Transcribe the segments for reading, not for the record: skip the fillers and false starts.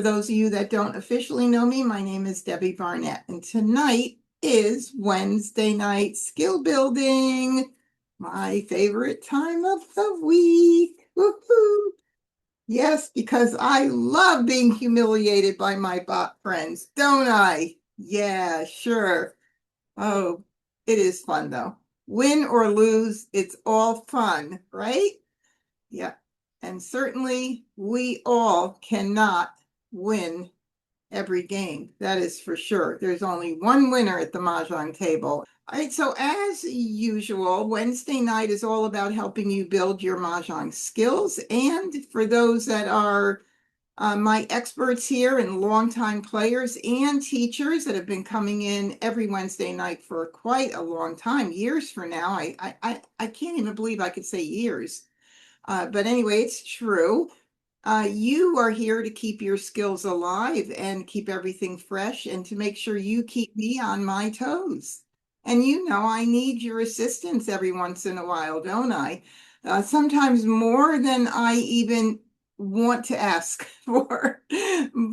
For those of you that don't officially know me, my name is Debbie Barnett, and tonight is Wednesday night skill building, my favorite time of the week. Woohoo! Yes, because I love being humiliated by my bot friends, don't I? Yeah, sure. Oh, it is fun though. Win or lose, it's all fun, right? Yeah. And certainly we all cannot win every game. That is for sure. There's only one winner at the Mahjong table. All right, so as usual, Wednesday night is all about helping you build your Mahjong skills. And for those that are my experts here and longtime players and teachers that have been coming in every Wednesday night for quite a long time, years for now. I can't even believe I could say years. But anyway, it's true. You are here to keep your skills alive and keep everything fresh and to make sure you keep me on my toes. And you know, I need your assistance every once in a while, don't I? Sometimes more than I even want to ask for.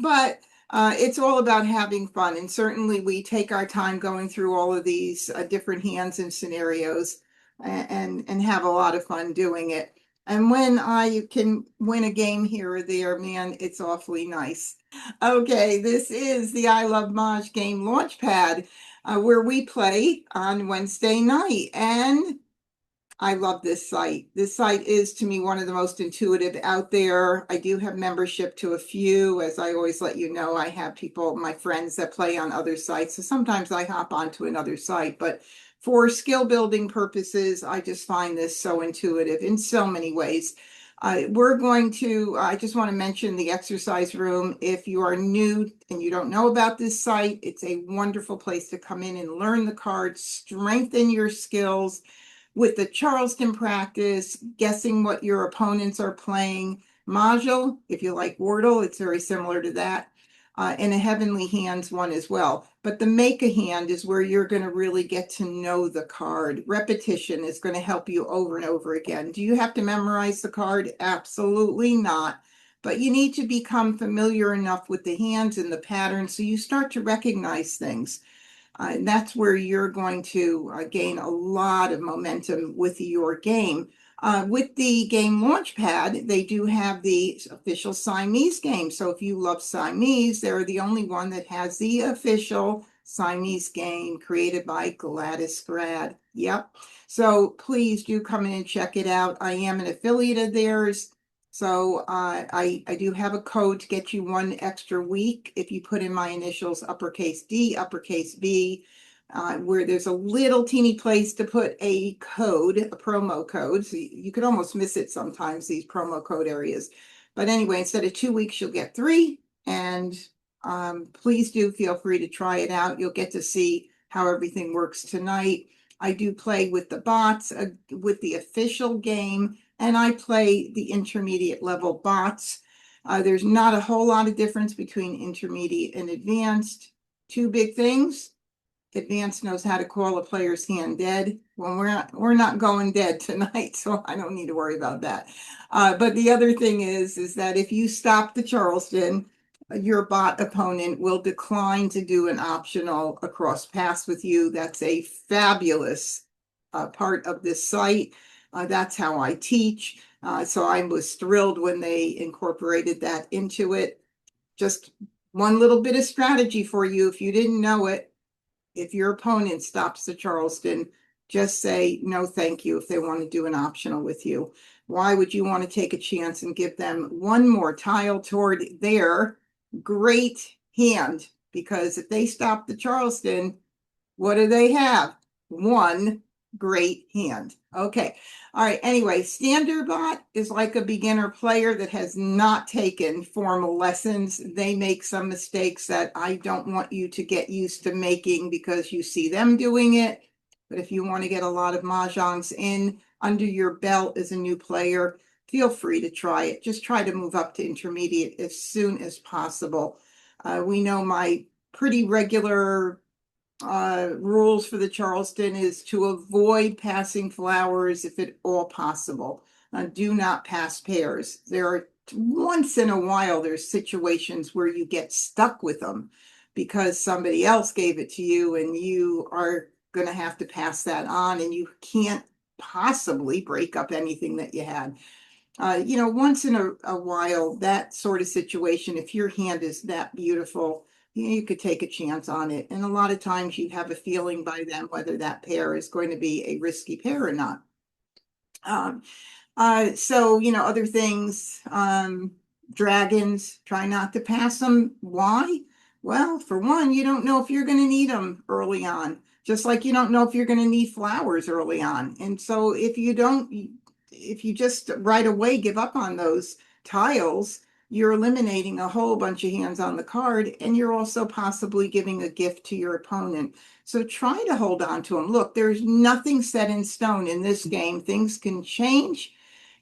But it's all about having fun. And certainly we take our time going through all of these different hands and scenarios and have a lot of fun doing it. And when I can win a game here or there, man, it's awfully nice. Okay, this is the I Love Maj game launchpad where we play on Wednesday night. And I love this site. This site is to me one of the most intuitive out there. I do have membership to a few. As I always let you know, I have people, my friends that play on other sites. So sometimes I hop onto another site, but for skill building purposes, I just find this so intuitive in so many ways. I just want to mention the exercise room. If you are new and you don't know about this site, it's a wonderful place to come in and learn the cards, strengthen your skills with the Charleston practice, guessing what your opponents are playing. Mahjong, if you like Wordle, it's very similar to that. And a Heavenly Hands one as well. But the Make a Hand is where you're going to really get to know the card. Repetition is going to help you over and over again. Do you have to memorize the card? Absolutely not. But you need to become familiar enough with the hands and the patterns so you start to recognize things. And that's where you're going to gain a lot of momentum with your game. With the game launchpad, they do have the official Siamese game. So if you love Siamese, they're the only one that has the official Siamese game created by Gladys Grad. Yep. So please do come in and check it out. I am an affiliate of theirs. So I do have a code to get you one extra week if you put in my initials, uppercase D, uppercase B, where there's a little teeny place to put a code, a promo code. So you could almost miss it sometimes, these promo code areas. But anyway, instead of 2 weeks, you'll get 3. And please do feel free to try it out. You'll get to see how everything works tonight. I do play with the bots, with the official game, and I play the intermediate level bots. There's not a whole lot of difference between intermediate and advanced. 2 big things. Advanced knows how to call a player's hand dead. Well, we're not going dead tonight, so I don't need to worry about that. But the other thing is that if you stop the Charleston, your bot opponent will decline to do an optional across pass with you. That's a fabulous part of this site. That's how I teach. So I was thrilled when they incorporated that into it. Just one little bit of strategy for you if you didn't know it. If your opponent stops the Charleston, just say no thank you if they want to do an optional with you. Why would you want to take a chance and give them one more tile toward their great hand? Because if they stop the Charleston, what do they have? One great hand. Okay. All right. Anyway, Standard Bot is like a beginner player that has not taken formal lessons. They make some mistakes that I don't want you to get used to making because you see them doing it. But if you want to get a lot of Mahjongs in under your belt as a new player, feel free to try it. Just try to move up to intermediate as soon as possible. We know my pretty regular rules for the Charleston is to avoid passing flowers if at all possible. Do not pass pairs. There are once in a while, there's situations where you get stuck with them because somebody else gave it to you and you are going to have to pass that on, and you can't possibly break up anything that you had. Once in a while, that sort of situation, if your hand is that beautiful, you could take a chance on it. And a lot of times you have a feeling by then whether that pair is going to be a risky pair or not. Other things, dragons, try not to pass them. Why? Well, for one, you don't know if you're going to need them early on, just like you don't know if you're going to need flowers early on. And so if you just right away give up on those tiles, you're eliminating a whole bunch of hands on the card, and you're also possibly giving a gift to your opponent. So try to hold on to them. Look, there's nothing set in stone in this game. Things can change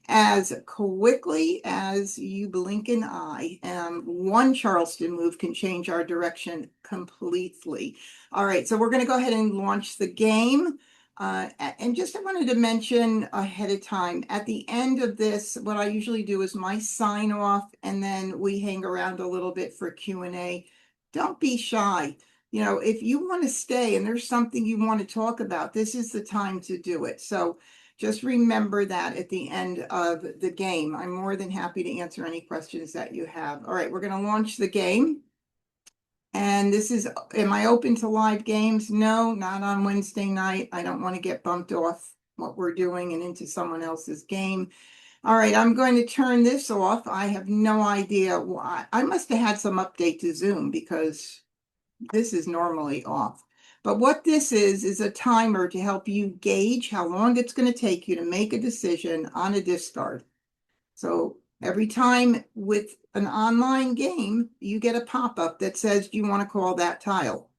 as quickly as you blink an eye. One Charleston move can change our direction completely. All right, so we're going to go ahead and launch the game. And just I wanted to mention ahead of time, at the end of this, what I usually do is my sign off, and then we hang around a little bit for Q&A. Don't be shy. If you want to stay and there's something you want to talk about, this is the time to do it. So just remember that at the end of the game. I'm more than happy to answer any questions that you have. All right, we're going to launch the game. And this is, am I open to live games? No, not on Wednesday night. I don't want to get bumped off what we're doing and into someone else's game. All right, I'm going to turn this off. I have no idea why. I must have had some update to Zoom because this is normally off. But what this is a timer to help you gauge how long it's going to take you to make a decision on a discard. So every time with an online game, you get a pop-up that says, do you want to call that tile?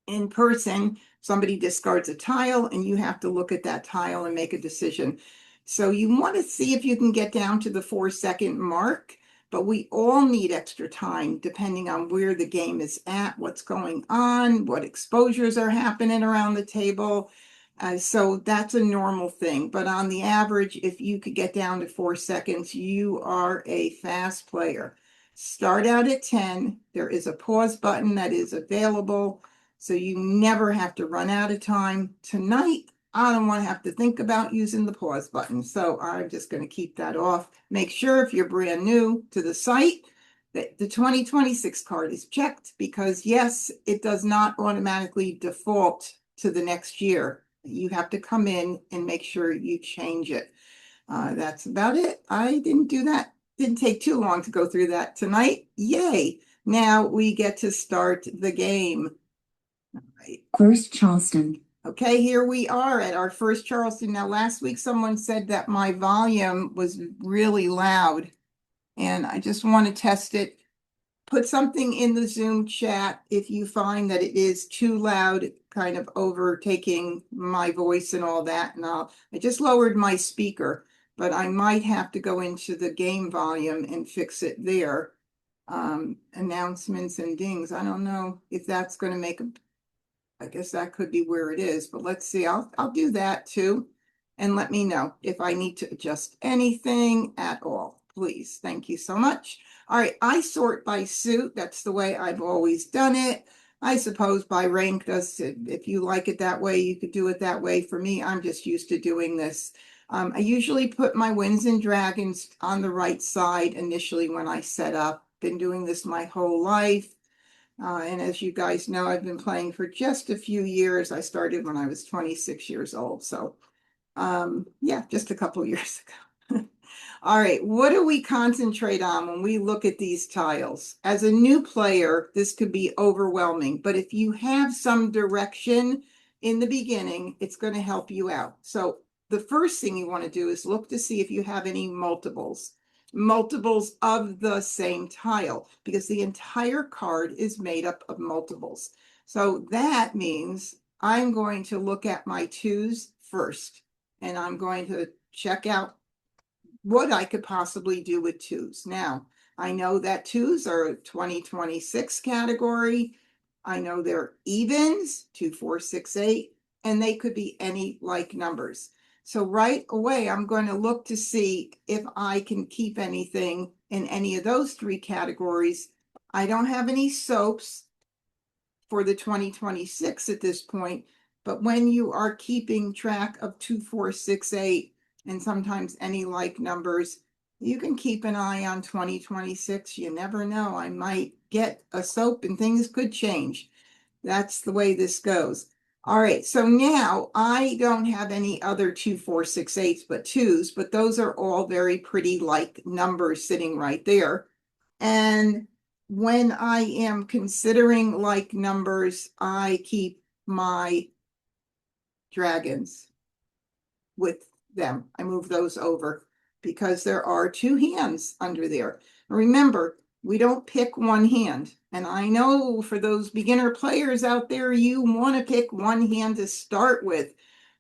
In person, somebody discards a tile and you have to look at that tile and make a decision. So you want to see if you can get down to the 4-second mark, but we all need extra time depending on where the game is at, what's going on, what exposures are happening around the table. So that's a normal thing. But on the average, if you could get down to 4 seconds, you are a fast player. Start out at 10. There is a pause button that is available, so you never have to run out of time. Tonight, I don't want to have to think about using the pause button, so I'm just going to keep that off. Make sure if you're brand new to the site that the 2026 card is checked, because yes, it does not automatically default to the next year. You have to come in and make sure you change it. That's about it. I didn't do that. Didn't take too long to go through that tonight. Yay. Now we get to start the game. Right. First Charleston. Okay, here we are at our first Charleston. Now, last week someone said that my volume was really loud, and I just want to test it. Put something in the Zoom chat if you find that it is too loud, kind of overtaking my voice and all that. And I just lowered my speaker, but I might have to go into the game volume and fix it there. Announcements and dings. I don't know if that's going to make I guess that could be where it is, but let's see. I'll do that too. And let me know if I need to adjust anything at all, please. Thank you so much. All right, I sort by suit. That's the way I've always done it. I suppose by rank, if you like it that way, you could do it that way. For me, I'm just used to doing this. I usually put my wins and dragons on the right side initially when I set up. Been doing this my whole life. And as you guys know, I've been playing for just a few years. I started when I was 26 years old. So yeah, just a couple of years ago. All right, what do we concentrate on when we look at these tiles? As a new player, this could be overwhelming, but if you have some direction in the beginning, it's going to help you out. So the first thing you want to do is look to see if you have any multiples of the same tile, because the entire card is made up of multiples. So that means I'm going to look at my twos first, and I'm going to check out what I could possibly do with twos. Now, I know that twos are a 2026 category. I know they're evens, 2, 4, 6, 8, and they could be any like numbers. So right away, I'm going to look to see if I can keep anything in any of those three categories. I don't have any soaps for the 2026 at this point, but when you are keeping track of 2, 4, 6, 8, and sometimes any like numbers, you can keep an eye on 2026. You never know. I might get a soap and things could change. That's the way this goes. All right, so now I don't have any other 2, 4, 6, 8s but twos, but those are all very pretty like numbers sitting right there. And when I am considering like numbers, I keep my dragons with them. I move those over because there are two hands under there. Remember, we don't pick one hand. And I know for those beginner players out there, you want to pick one hand to start with.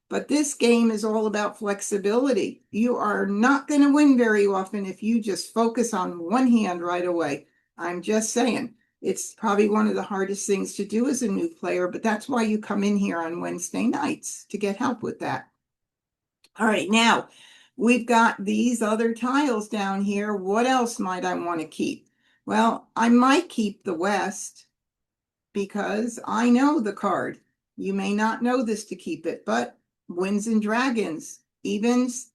But this game is all about flexibility. You are not going to win very often if you just focus on one hand right away. I'm just saying. It's probably one of the hardest things to do as a new player, but that's why you come in here on Wednesday nights to get help with that. All right, now we've got these other tiles down here. What else might I want to keep? Well, I might keep the West because I know the card. You may not know this to keep it, but Winds and Dragons, evens,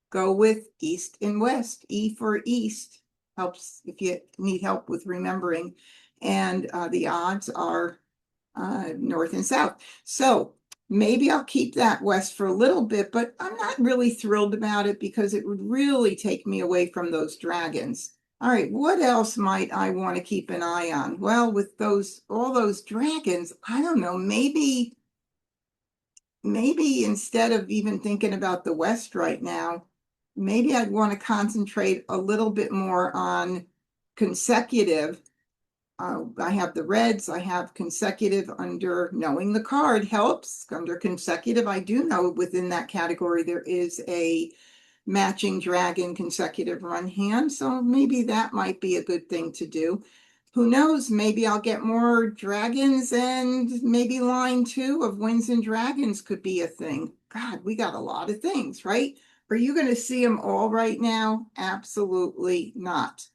go with East and West. E for East helps if you need help with remembering. And the odds are North and South. So maybe I'll keep that West for a little bit, but I'm not really thrilled about it because it would really take me away from those dragons. All right, what else might I want to keep an eye on? Well, with all those dragons, I don't know, maybe instead of even thinking about the West right now, maybe I'd want to concentrate a little bit more on consecutive. I have the reds, I have consecutive under knowing the card helps. Under consecutive, I do know within that category there is a matching dragon consecutive run hand. So maybe that might be a good thing to do. Who knows? Maybe I'll get more dragons and maybe line 2 of Winds and Dragons could be a thing. God, we got a lot of things, right? Are you going to see them all right now? Absolutely not.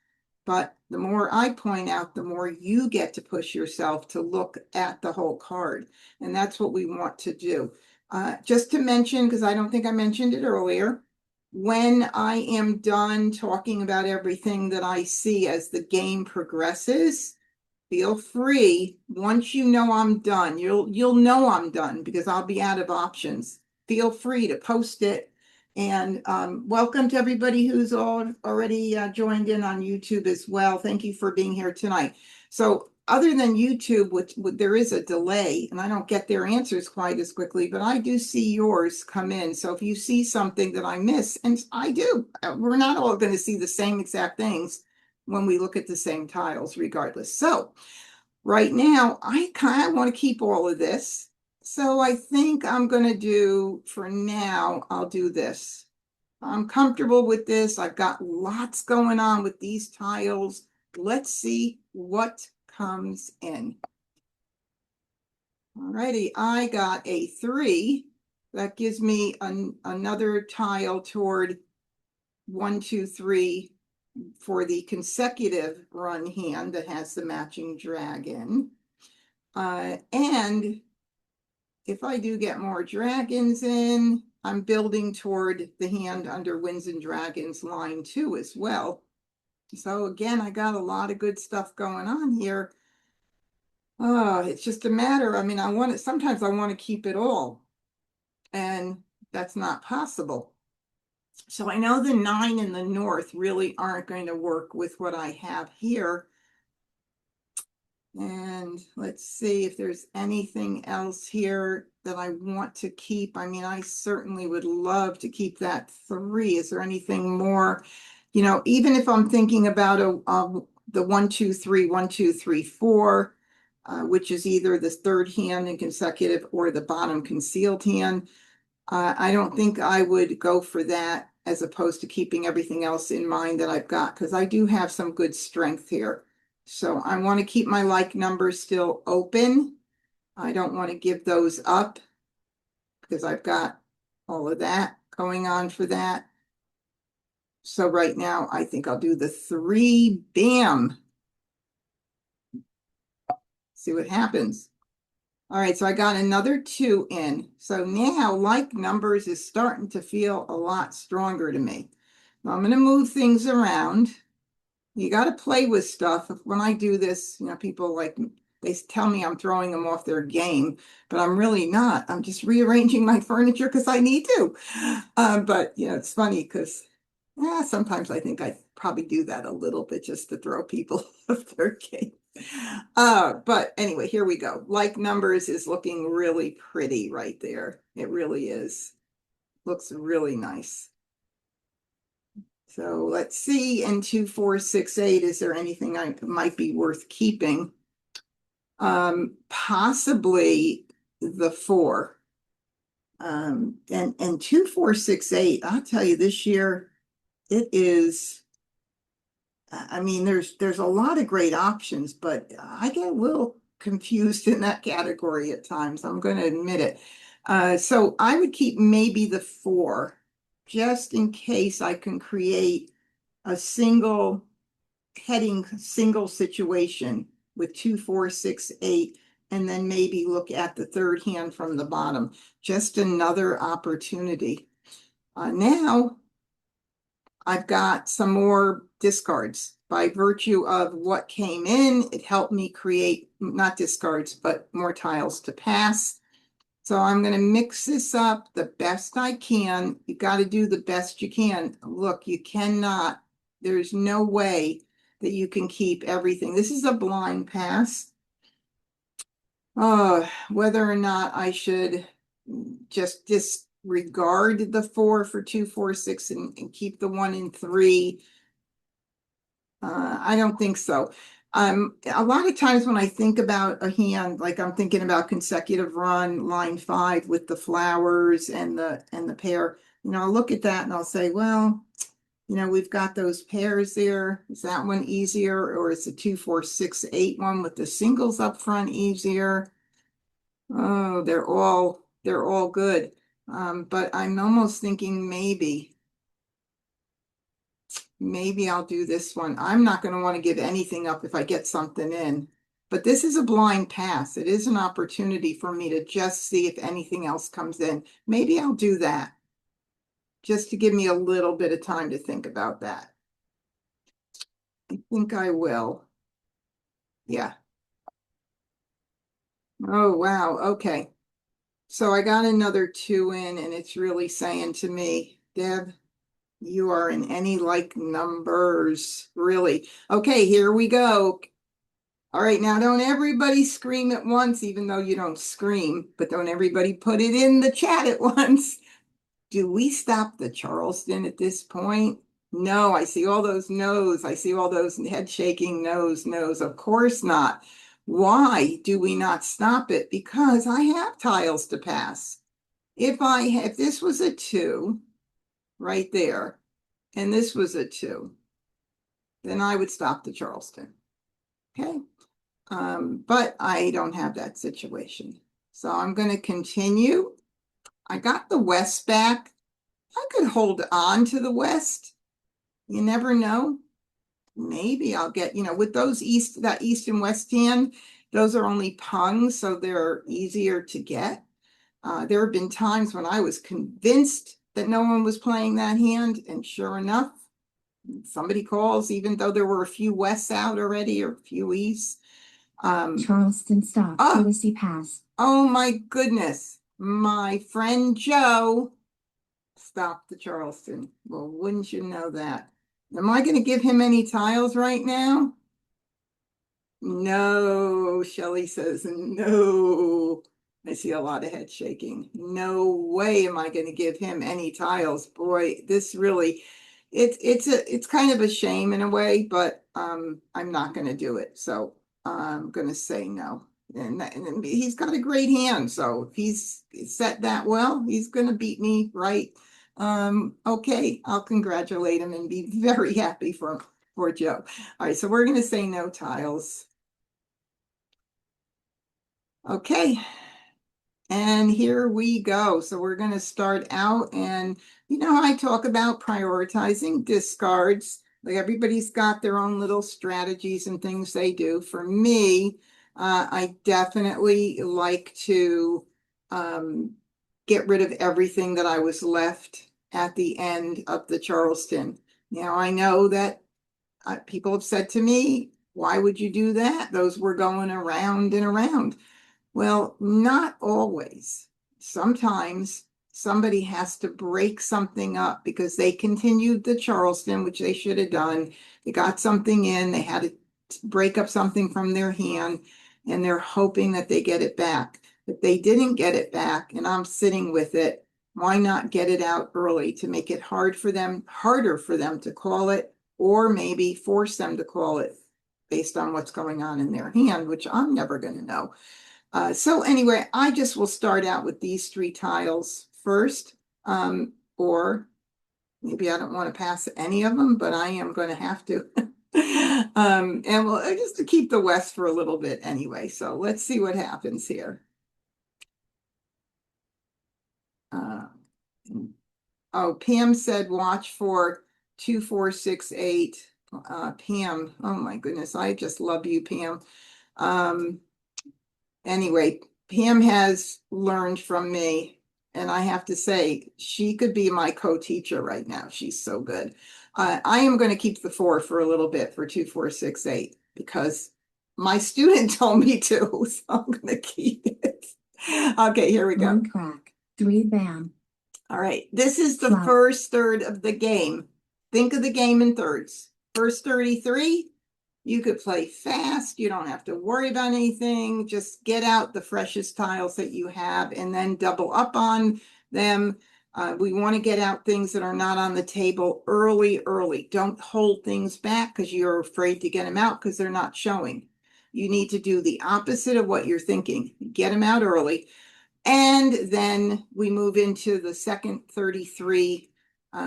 But the more I point out, the more you get to push yourself to look at the whole card. And that's what we want to do. Just to mention, because I don't think I mentioned it earlier, when I am done talking about everything that I see as the game progresses, feel free, once you know I'm done, you'll know I'm done because I'll be out of options. Feel free to post it. And welcome to everybody who's already joined in on YouTube as well. Thank you for being here tonight. So other than YouTube, which there is a delay and I don't get their answers quite as quickly, but I do see yours come in. So if you see something that I miss, and I do, we're not all going to see the same exact things when we look at the same tiles regardless. So right now, I kind of want to keep all of this. So I think I'm going to do, for now, I'll do this. I'm comfortable with this. I've got lots going on with these tiles. Let's see what comes in. All righty, I got a 3. That gives me another tile toward 1, 2, 3 for the consecutive run hand that has the matching dragon. And if I do get more dragons in, I'm building toward the hand under Winds and Dragons line 2 as well. So again, I got a lot of good stuff going on here. It's just a matter, I mean, sometimes I want to keep it all, and that's not possible. So I know the 9 in the north really aren't going to work with what I have here. And let's see if there's anything else here that I want to keep. I mean, I certainly would love to keep that 3. Is there anything more? You know, even if I'm thinking about the 1, 2, 3, 1, 2, 3, 4, which is either the third hand in consecutive or the bottom concealed hand, I don't think I would go for that as opposed to keeping everything else in mind that I've got, because I do have some good strength here. So I want to keep my like numbers still open. I don't want to give those up because I've got all of that. going on for that. So right now, I think I'll do the 3, bam. See what happens. All right, so I got another 2 in. So now like numbers is starting to feel a lot stronger to me. Now I'm going to move things around. You got to play with stuff. When I do this, people they tell me I'm throwing them off their game, but I'm really not. I'm just rearranging my furniture because I need to. But it's funny because sometimes I think I probably do that a little bit just to throw people off their game. But anyway, here we go. Like numbers is looking really pretty right there. It really is. Looks really nice. So let's see, in 2, 4, 6, 8, is there anything I might be worth keeping? Possibly the 4. And 2, 4, 6, 8, I'll tell you this year, it is, I mean, there's a lot of great options, but I get a little confused in that category at times. I'm going to admit it. So I would keep maybe the 4, just in case I can create a single situation with 2, 4, 6, 8, and then maybe look at the third hand from the bottom. Just another opportunity. Now I've got some more discards. By virtue of what came in, it helped me create, not discards, but more tiles to pass. So I'm going to mix this up the best I can. You got to do the best you can. Look, you cannot, there's no way that you can keep everything. This is a blind pass. Whether or not I should just disregard the 4 for 2, 4, 6 and keep the 1 and 3. I don't think so. A lot of times when I think about a hand, like I'm thinking about consecutive run, line 5 with the flowers and the pair, I'll look at that and I'll say, well, we've got those pairs there. Is that one easier, or is the 2, 4, 6, 8 one with the singles up front easier? Oh, they're all good. But I'm almost thinking maybe I'll do this one. I'm not going to want to give anything up if I get something in. But this is a blind pass. It is an opportunity for me to just see if anything else comes in. Maybe I'll do that, just to give me a little bit of time to think about that. I think I will. Yeah. Oh, wow. Okay. So I got another 2 in, and it's really saying to me, Deb, you are in any like numbers, really. Okay, here we go. All right, now don't everybody scream at once, even though you don't scream, but don't everybody put it in the chat at once. Do we stop the Charleston at this point? No, I see all those no's. I see all those head shaking no's. Of course not. Why do we not stop it? Because I have tiles to pass. If this was a 2 right there, and this was a 2, then I would stop the Charleston. Okay. But I don't have that situation. So I'm going to continue. I got the West back. I could hold on to the West. You never know. Maybe I'll get, with those that East and West hand, those are only pungs, so they're easier to get. There have been times when I was convinced that no one was playing that hand, and sure enough, somebody calls, even though there were a few Wests out already or a few Easts. Charleston stop, courtesy pass. Oh my goodness. My friend Joe stopped the Charleston. Well, wouldn't you know that? Am I going to give him any tiles right now? No, Shelley says no. I see a lot of head shaking. No way am I going to give him any tiles. Boy, this really, it's kind of a shame in a way, but I'm not going to do it. So I'm going to say no. And he's got a great hand, so if he's set that well, he's going to beat me, right? Okay, I'll congratulate him and be very happy for Joe. All right, so we're going to say no tiles. Okay, and here we go. So we're going to start out, and You know, I talk about prioritizing discards. Like everybody's got their own little strategies and things they do. For me, I definitely like to get rid of everything that I was left at the end of the Charleston. Now, I know that people have said to me, why would you do that? Those were going around and around. Well, not always. Sometimes somebody has to break something up because they continued the Charleston, which they should have done. They got something in, they had to break up something from their hand, and they're hoping that they get it back. If they didn't get it back and I'm sitting with it, why not get it out early to make it harder for them to call it, or maybe force them to call it based on what's going on in their hand, which I'm never going to know. So anyway, I just will start out with these 3 tiles first, or maybe I don't want to pass any of them, but I am going to have to. And we'll just to keep the West for a little bit anyway. So let's see what happens here. Oh, Pam said watch for 2468. Pam, oh my goodness, I just love you, Pam. Anyway, Pam has learned from me, and I have to say, she could be my co-teacher right now. She's so good. I am going to keep the 4 for a little bit for 2468 because my student told me to, so I'm going to keep it. Okay, here we go. 1 crack, 3 bam. All right, this is the Flop. first third of the game. Think of the game in thirds. First 33, you could play fast. You don't have to worry about anything. Just get out the freshest tiles that you have and then double up on them. We want to get out things that are not on the table early. Don't hold things back because you're afraid to get them out because they're not showing. You need to do the opposite of what you're thinking. Get them out early. And then we move into the second 33,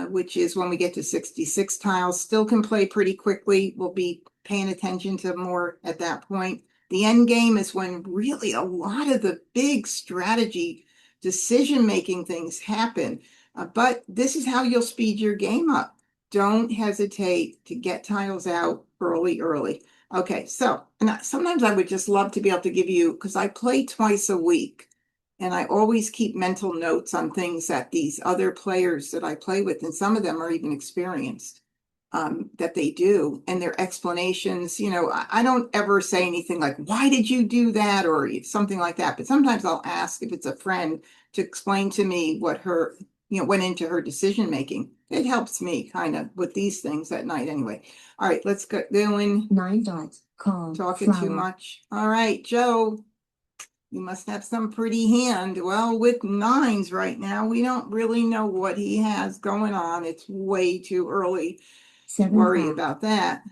which is when we get to 66 tiles. Still can play pretty quickly. We'll be paying attention to more at that point. The end game is when really a lot of the big strategy decision-making things happen. But this is how you'll speed your game up. Don't hesitate to get tiles out early. Okay, so sometimes I would just love to be able to give you, because I play twice a week. And I always keep mental notes on things that these other players that I play with, and some of them are even experienced, that they do, and their explanations. You know, I don't ever say anything like, why did you do that? Or something like that. But sometimes I'll ask if it's a friend to explain to me what her, went into her decision making. It helps me kind of with these things at night anyway. All right, let's go going. 9 dots, call, talking flower. Too much. All right, Joe. You must have some pretty hand. Well, with 9s right now, we don't really know what he has going on. It's way too early to worry about that.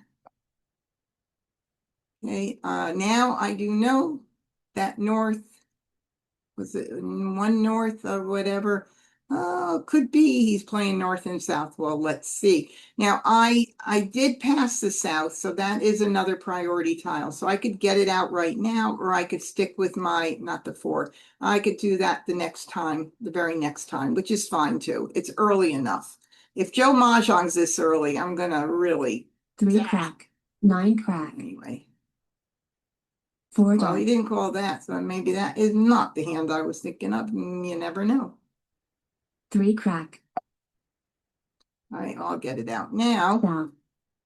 Okay, now I do know that north, was it 1 north or whatever? Could be he's playing north and south. Well, let's see. Now I did pass the south, so that is another priority tile. So I could get it out right now, or I could stick with my, not the 4. I could do that the next time, the very next time, which is fine too. It's early enough. If Joe Mah Jong's this early, I'm gonna really 3 crack, 9 crack. Anyway. 4 Well, he dots. didn't call that, so maybe that is not the hand I was thinking of. You never know. 3 crack. All right, I'll get it out now. South.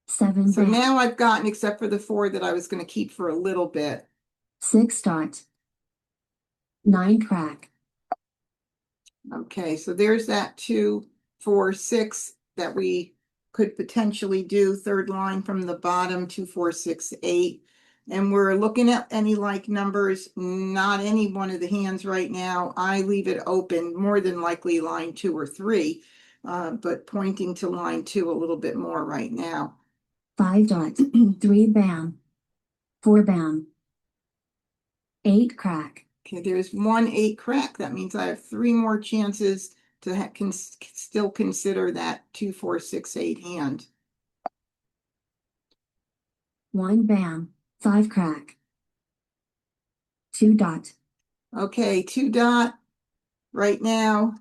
7 So bam. now I've gotten, except for the 4 that I was going to keep for a little bit. 6 dot. 9 crack. Okay, so there's that 2, 4, 6 that we could potentially do. Third line from the bottom, 2, 4, 6, 8. And we're looking at any like numbers, not any one of the hands right now. I leave it open, more than likely line 2 or 3, but pointing to line 2 a little bit more right now. 5 dots. 3 bam. 4 bam. 8 crack. Okay, there's 1 8 crack. That means I have 3 more chances to still consider that 2, 4, 6, 8 hand. 1 bam. 5 crack. 2 dot. Okay, 2 dot right now.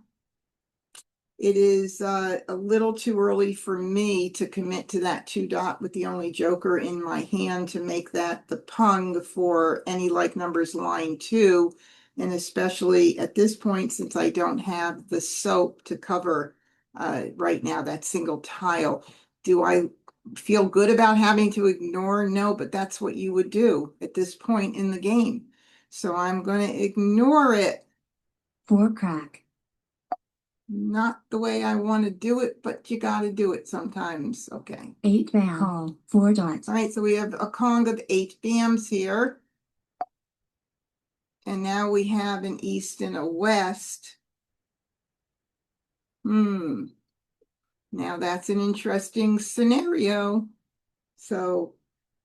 It is a little too early for me to commit to that 2 dot with the only joker in my hand to make that the pung for any like numbers line 2. And especially at this point, since I don't have the soap to cover right now, that single tile. Do I feel good about having to ignore? No, but that's what you would do at this point in the game. So I'm going to ignore it. 4 crack. Not the way I want to do it, but you got to do it sometimes. Okay. 8 bam. Call. 4 dot. All right, so we have a Kong of 8 bams here. And now we have an east and a west. Now that's an interesting scenario. So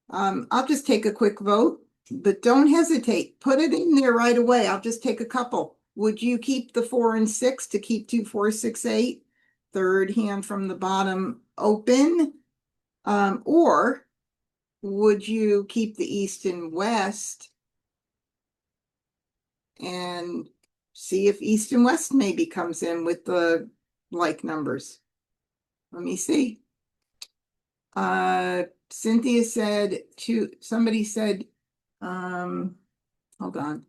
I'll just take a quick vote, but don't hesitate. Put it in there right away. I'll just take a couple. Would you keep the 4 and 6 to keep 2, 4, 6, 8? Third hand from the bottom open. Or would you keep the east and west and see if east and west maybe comes in with the like numbers? Let me see. Cynthia said somebody said, hold on.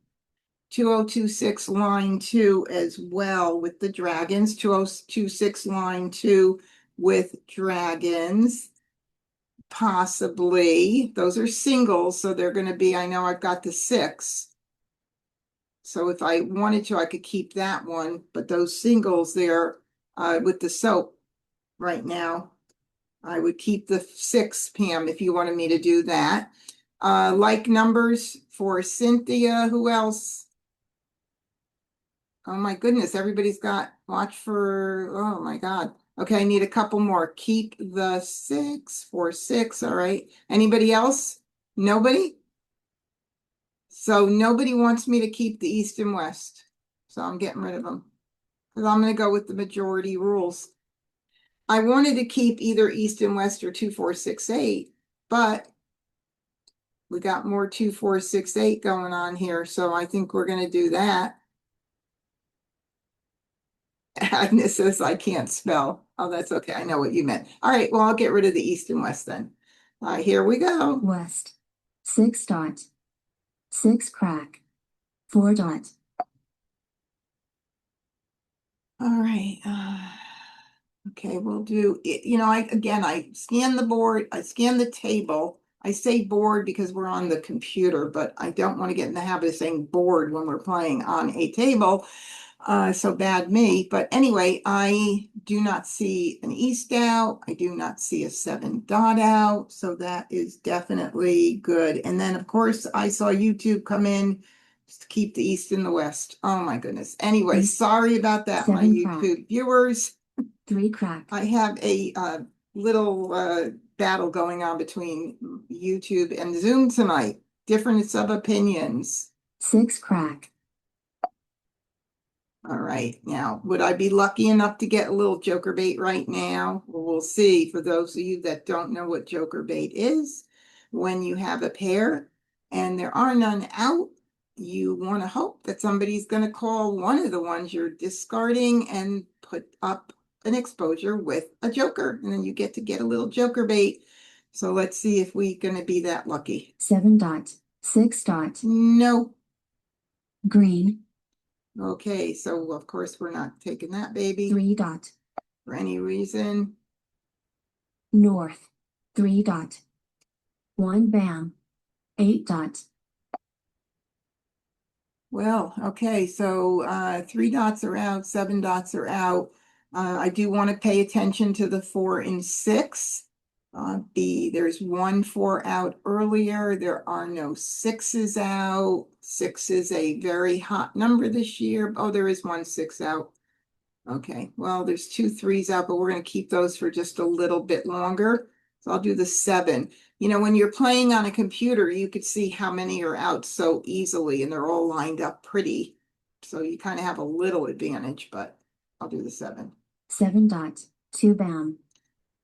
2026 line 2 as well with the dragons. 2026 line 2 with dragons. Possibly. Those are singles, so they're going to be, I know I've got the 6. So if I wanted to, I could keep that one, but those singles there with the soap right now, I would keep the 6, Pam, if you wanted me to do that. Like numbers for Cynthia. Who else? Oh my goodness, everybody's got watch for, oh my God. Okay, I need a couple more. Keep the 6 for 6. All right. Anybody else? Nobody? So nobody wants me to keep the east and west. So I'm getting rid of them because I'm going to go with the majority rules. I wanted to keep either east and west or 2, 4, 6, 8, but we got more 2, 4, 6, 8 going on here. So I think we're going to do that. Agnes says I can't spell. Oh, that's okay. I know what you meant. All right. Well, I'll get rid of the east and west then. Here we go. West. 6 dot. 6 crack. 4 dot. All right. Okay, we'll do it. You know, I scan the board, I scan the table. I say board because we're on the computer, but I don't want to get in the habit of saying board when we're playing on a table. So bad me. But anyway, I do not see an east out. I do not see a 7 dot out. So that is definitely good. And then, of course, I saw YouTube come in just to keep the east and the west. Oh my goodness. Anyway, sorry about that, my 7 crack. YouTube viewers. 3 crack. I have a little battle going on between YouTube and Zoom tonight. Difference of opinions. 6 crack. All right. Now, would I be lucky enough to get a little joker bait right now? Well, we'll see. For those of you that don't know what joker bait is, when you have a pair and there are none out, you want to hope that somebody's going to call one of the ones you're discarding and put up an exposure with a joker. And then you get to get a little joker bait. So let's see if we're going to be that lucky. 7 dot. 6 dot. No. Green. Okay, so of course we're not taking that baby 3 dot. for any reason. North. 3 dot. 1 bam. 8 dot. Well, okay, so 3 dots are out, 7 dots are out. I do want to pay attention to the 4 and 6. There's 1 4 out earlier. There are no 6s out. 6 is a very hot number this year. Oh, there is 1 6 out. Okay, well, there's 2 3s out, but we're going to keep those for just a little bit longer. So I'll do the 7. You know, when you're playing on a computer, you could see how many are out so easily, and they're all lined up pretty. So you kind of have a little advantage, but I'll do the 7. 7 dot. 2 bam.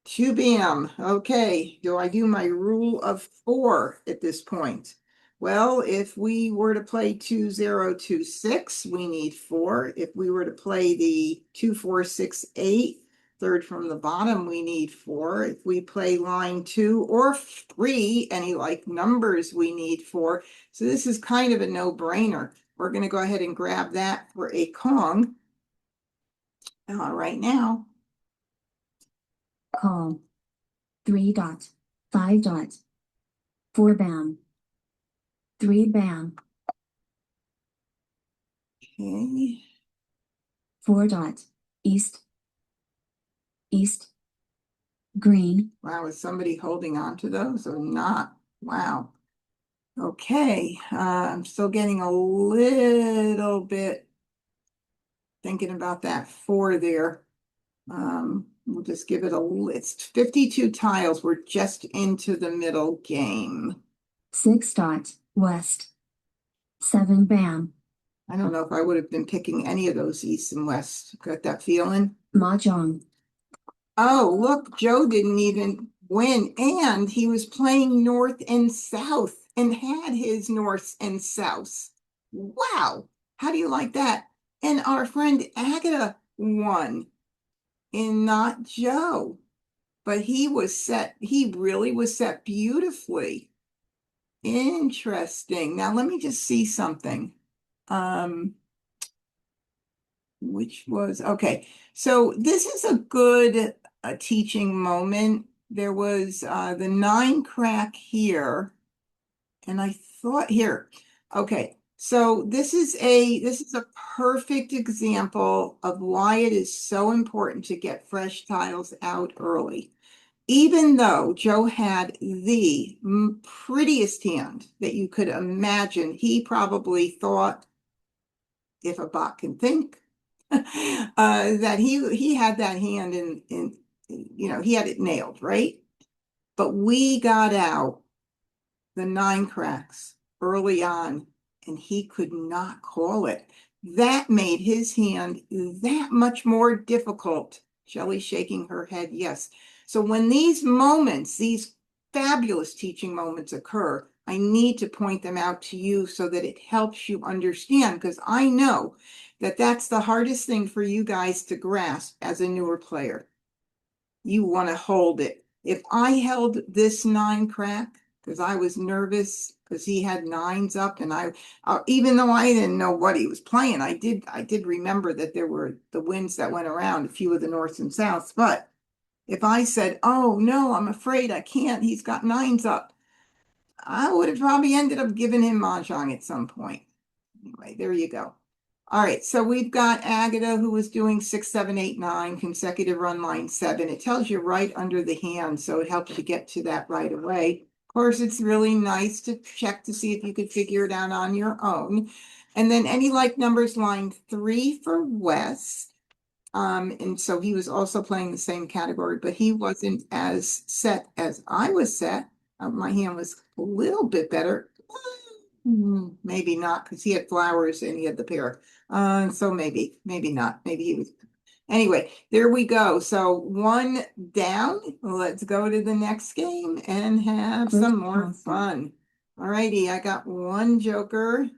2 bam. Okay. Do I do my rule of 4 at this point? Well, if we were to play 2026, we need 4. If we were to play the 2468, third from the bottom, we need 4. If we play line 2 or 3, any like numbers, we need 4. So this is kind of a no-brainer. We're going to go ahead and grab that for a Kong right now. Call. 3 dot. 5 dot. 4 bam. 3 bam. Okay. 4 dot. East. East. Green. Wow, is somebody holding on to those or not? Wow. Okay, I'm still getting a little bit thinking about that 4 there. We'll just give it a list. 52 tiles. We're just into the middle game. 6 dot. West. 7 bam. I don't know if I would have been picking any of those east and west. Got that feeling? Mah Jongg. Oh, look, Joe didn't even win, and he was playing north and south and had his north and south. Wow, how do you like that? And our friend Agatha won, and not Joe, but he really was set beautifully. Interesting. Now let me just see something. Which was okay. So this is a good teaching moment. There was the 9 crack here, and I thought here. Okay, so this is a perfect example of why it is so important to get fresh tiles out early. Even though Joe had the prettiest hand that you could imagine, he probably thought, if a bot can think, that he had that hand in he had it nailed, right? But we got out the 9 cracks early on, and he could not call it. That made his hand that much more difficult. Shelley shaking her head, yes. So when these moments, these fabulous teaching moments occur, I need to point them out to you so that it helps you understand, because I know that that's the hardest thing for you guys to grasp as a newer player. You want to hold it. If I held this 9 crack, because I was nervous because he had 9s up, and even though I didn't know what he was playing, I did remember that there were the winds that went around, a few of the norths and souths. But if I said, "Oh no, I'm afraid I can't," he's got 9s up, I would have probably ended up giving him Mah Jongg at some point. Anyway, there you go. All right, so we've got Agatha, who was doing 6, 7, 8, 9, consecutive run line 7. It tells you right under the hand, so it helps you get to that right away. Of course, it's really nice to check to see if you could figure it out on your own. And then any like numbers, line 3 for West. And so he was also playing the same category, but he wasn't as set as I was set. My hand was a little bit better. Maybe not, because he had flowers and he had the pair. So maybe not. Maybe he was. Anyway, there we go. So 1 down. Let's go to the next game and have some more fun. All righty, I got 1 joker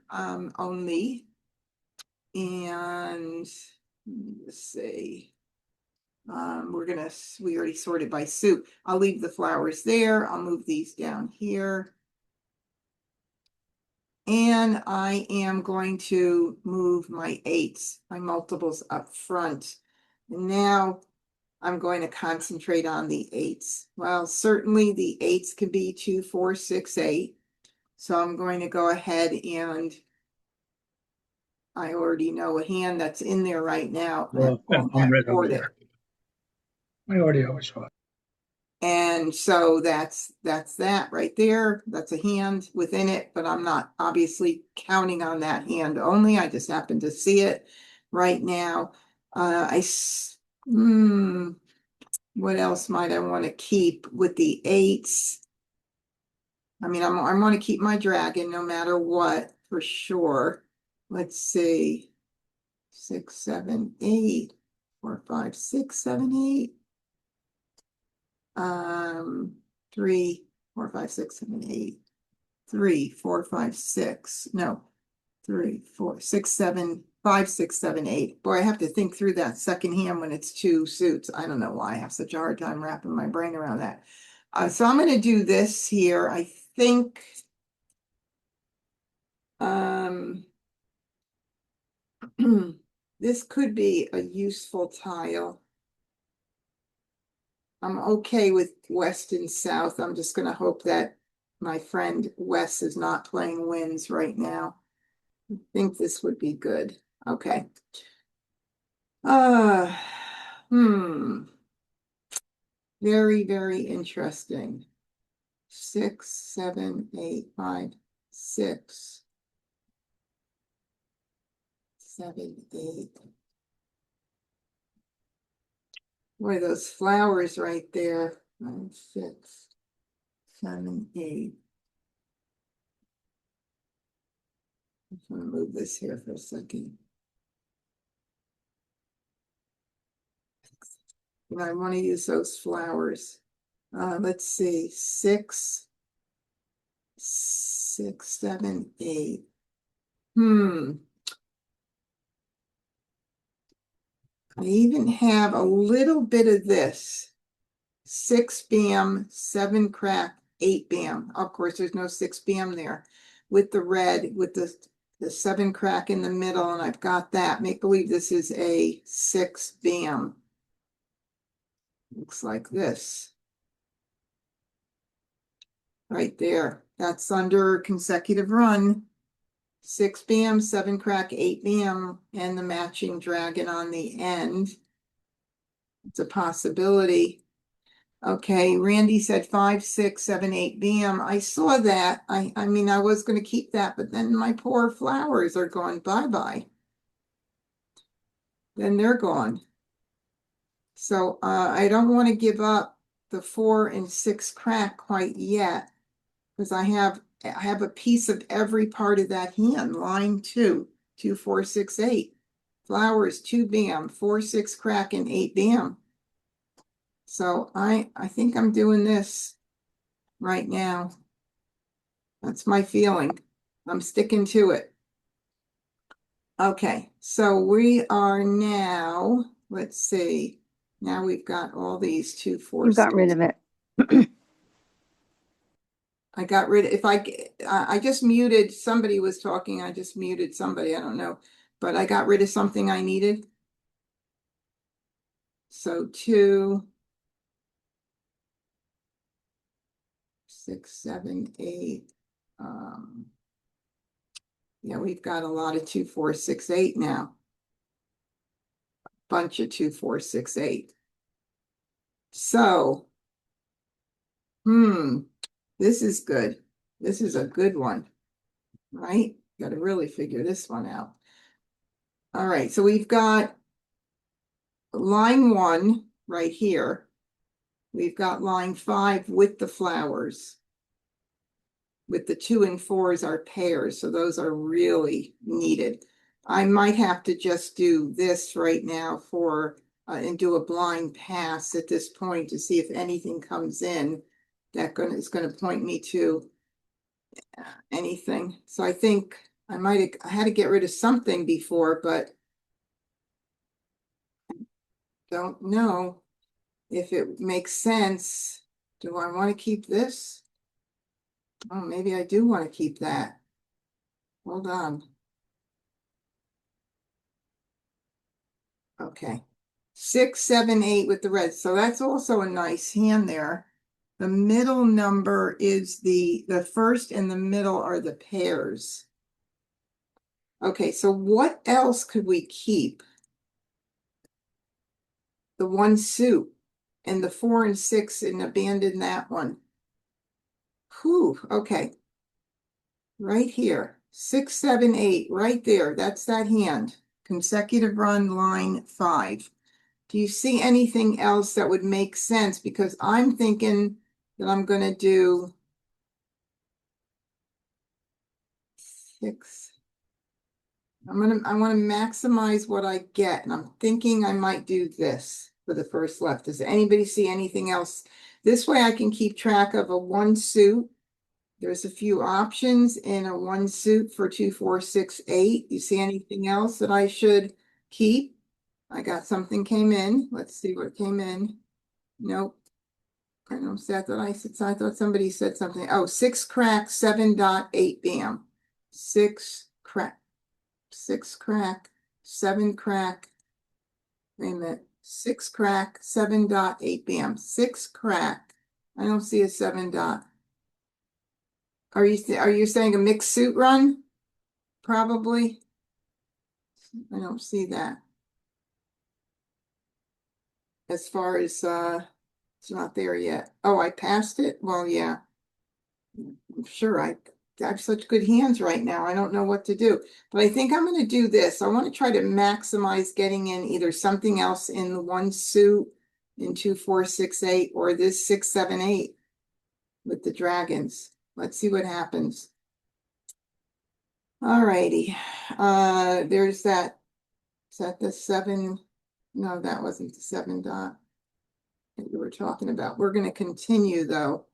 only. And let's see. We already sorted by suit. I'll leave the flowers there. I'll move these down here. And I am going to move my 8s, my multiples up front. And now I'm going to concentrate on the 8s. Well, certainly the 8s can be 2, 4, 6, 8. So I'm going to go ahead, and I already know a hand that's in there right now. Well, I'm right over there. I already saw it. And so that's that right there. That's a hand within it, but I'm not obviously counting on that hand only. I just happen to see it right now. What else might I want to keep with the 8s? I mean, I want to keep my dragon no matter what, for sure. Let's see. 6, 7, 8, 4, 5, 6, 7, 8. 3, 4, 5, 6, 7, 8. 3, 4, 5, 6. No, 3, 4, 6, 7, 5, 6, 7, 8. Boy, I have to think through that second hand when it's two suits. I don't know why I have such a hard time wrapping my brain around that. So I'm going to do this here. I think this could be a useful tile. I'm okay with west and south. I'm just going to hope that my friend Wes is not playing wins right now. I think this would be good. Okay. Uh, Very, very interesting. 6, 7, 8, 5, 6, 7, 8. Boy, those flowers right there. 5, 6, 7, 8. I'm going to move this here for a second. And I want to use those flowers. Let's see, 6, 6, 7, 8. I even have a little bit of this. 6 bam, 7 crack, 8 bam. Of course, there's no 6 bam there. With the red, with the 7 crack in the middle, and I've got that. Make believe this is a 6 bam. Looks like this. Right there. That's under consecutive run. 6 bam, 7 crack, 8 bam, and the matching dragon on the end. It's a possibility. Okay, Randy said 5, 6, 7, 8 bam. I saw that. I mean, I was going to keep that, but then my poor flowers are going bye-bye. Then they're gone. So I don't want to give up the 4 and 6 crack quite yet, because I have a piece of every part of that hand. Line 2, 2, 4, 6, 8. Flowers, 2 bam, 4, 6 crack, and 8 bam. So I think I'm doing this right now. That's my feeling. I'm sticking to it. Okay, so we are now, let's see. Now we've got all these 2, 4, You got rid of it. I got rid of, I just muted, somebody was talking, I just muted somebody, I don't know. But I got rid of something I needed. So 2, 6, 7, 8. Yeah, we've got a lot of 2, 4, 6, 8 now. Bunch of 2, 4, 6, 8. So, this is good. This is a good one, right? Got to really figure this one out. All right, so we've got line 1 right here. We've got line 5 with the flowers. With the 2 and 4s are pairs, so those are really needed. I might have to just do this right now for and do a blind pass at this point to see if anything comes in that is going to point me to anything. So I think I had to get rid of something before, but don't know if it makes sense. Do I want to keep this? Oh, maybe I do want to keep that. Hold on. Okay. 6, 7, 8 with the red. So that's also a nice hand there. The middle number is the first and the middle are the pairs. Okay, so what else could we keep? The 1 suit and the 4 and 6 and abandon that one. Whew, okay. Right here. 6, 7, 8, right there. That's that hand. Consecutive run, line 5. Do you see anything else that would make sense? Because I'm thinking that I'm going to do 6. I want to maximize what I get, and I'm thinking I might do this for the first left. Does anybody see anything else? This way I can keep track of a 1 suit There's a few options in a one suit for 2, 4, 6, 8. You see anything else that I should keep? I got something came in. Let's see what came in. Nope. I don't see. I thought somebody said something. Oh, 6 crack, 7.8 bam. 6 crack, 6 crack, 7 crack. Wait a minute. 6 crack, 7.8 bam. 6 crack. I don't see a 7 dot. Are you saying a mixed suit run? Probably. I don't see that. As far as it's not there yet. Oh, I passed it? Well, yeah. I'm sure I have such good hands right now. I don't know what to do. But I think I'm going to do this. I want to try to maximize getting in either something else in the one suit in 2, 4, 6, 8, or this 6, 7, 8 with the dragons. Let's see what happens. All righty. There's that. Is that the 7? No, that wasn't the 7 dot that you were talking about. We're going to continue though.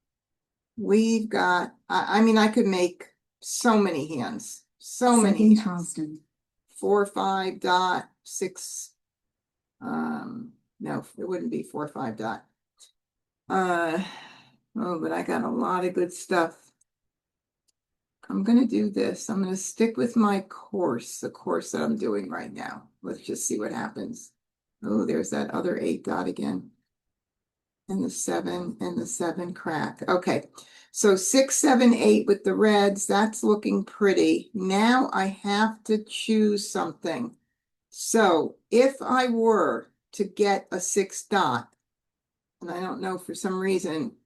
We've got, I mean, I could make so many hands. So many Second hands. Charleston. 4, 5 dot, 6. No, it wouldn't be 4, 5 dot. Oh, but I got a lot of good stuff. I'm going to do this. I'm going to stick with my course, the course that I'm doing right now. Let's just see what happens. Oh, there's that other 8 dot again. And the 7 and the 7 crack. Okay, so 6, 7, 8 with the reds. That's looking pretty. Now I have to choose something. So if I were to get a 6 dot, and I don't know for some reason,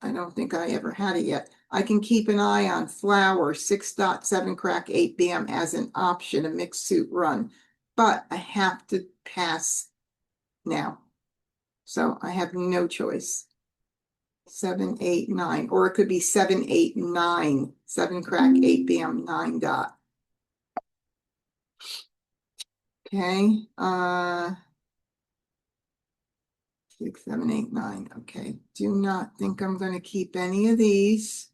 I don't think I ever had it yet. I can keep an eye on flower 6 dot, 7 crack, 8 bam as an option, a mixed suit run. But I have to pass now. So I have no choice. 7, 8, 9, or it could be 7, 8, 9, 7 crack, 8 bam, 9 dot. Okay, 6, 7, 8, 9. Okay, do not think I'm going to keep any of these.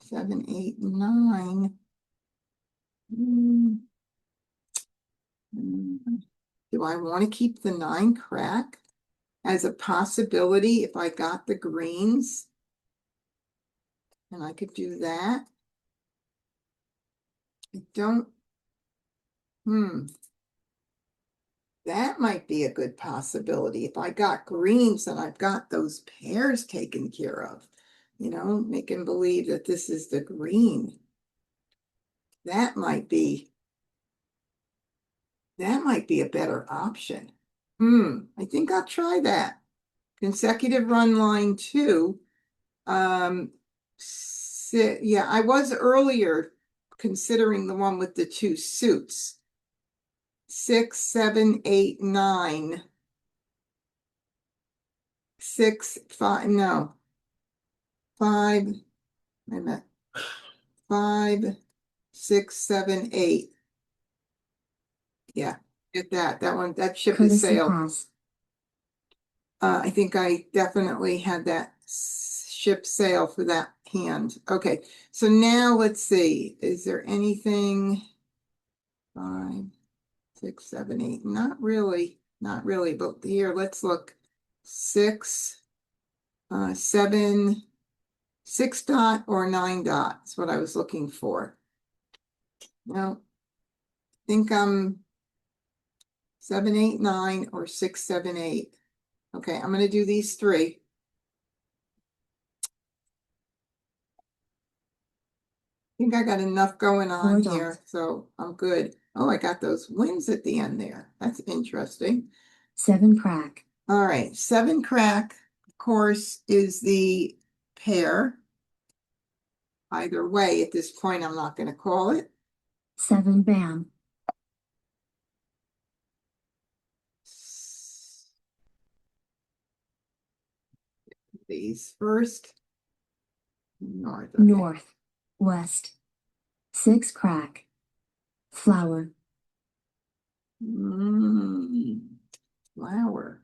7, 8, 9. Do I want to keep the 9 crack as a possibility if I got the greens? And I could do that. I don't. That might be a good possibility. If I got greens, then I've got those pairs taken care of. You know, making believe that this is the green. That might be a better option. I think I'll try that. Consecutive run line 2. Yeah, I was earlier considering the one with the 2 suits. 6, 7, 8, 9. 6, 5, no. 5, wait a minute. 5, 6, 7, 8. Yeah, get that. That one, that ship is Courtesy sailed. pass. I think I definitely had that ship sail for that hand. Okay, so now let's see. Is there anything? 5, 6, 7, 8. Not really. Not really. But here, let's look. 6, 7, 6 dot or 9 dot is what I was looking for. No, I think I'm 7, 8, 9 or 6, 7, 8. Okay, I'm going to do these 3. I think I got enough going on here, so I'm good. Oh, I got those wins at the end there. That's interesting. 7 crack. All right, 7 crack, of course, is the pair. Either way, at this point, I'm not going to call it. 7 bam. These first. North. Okay. North. West. 6 crack. Flower. Flower.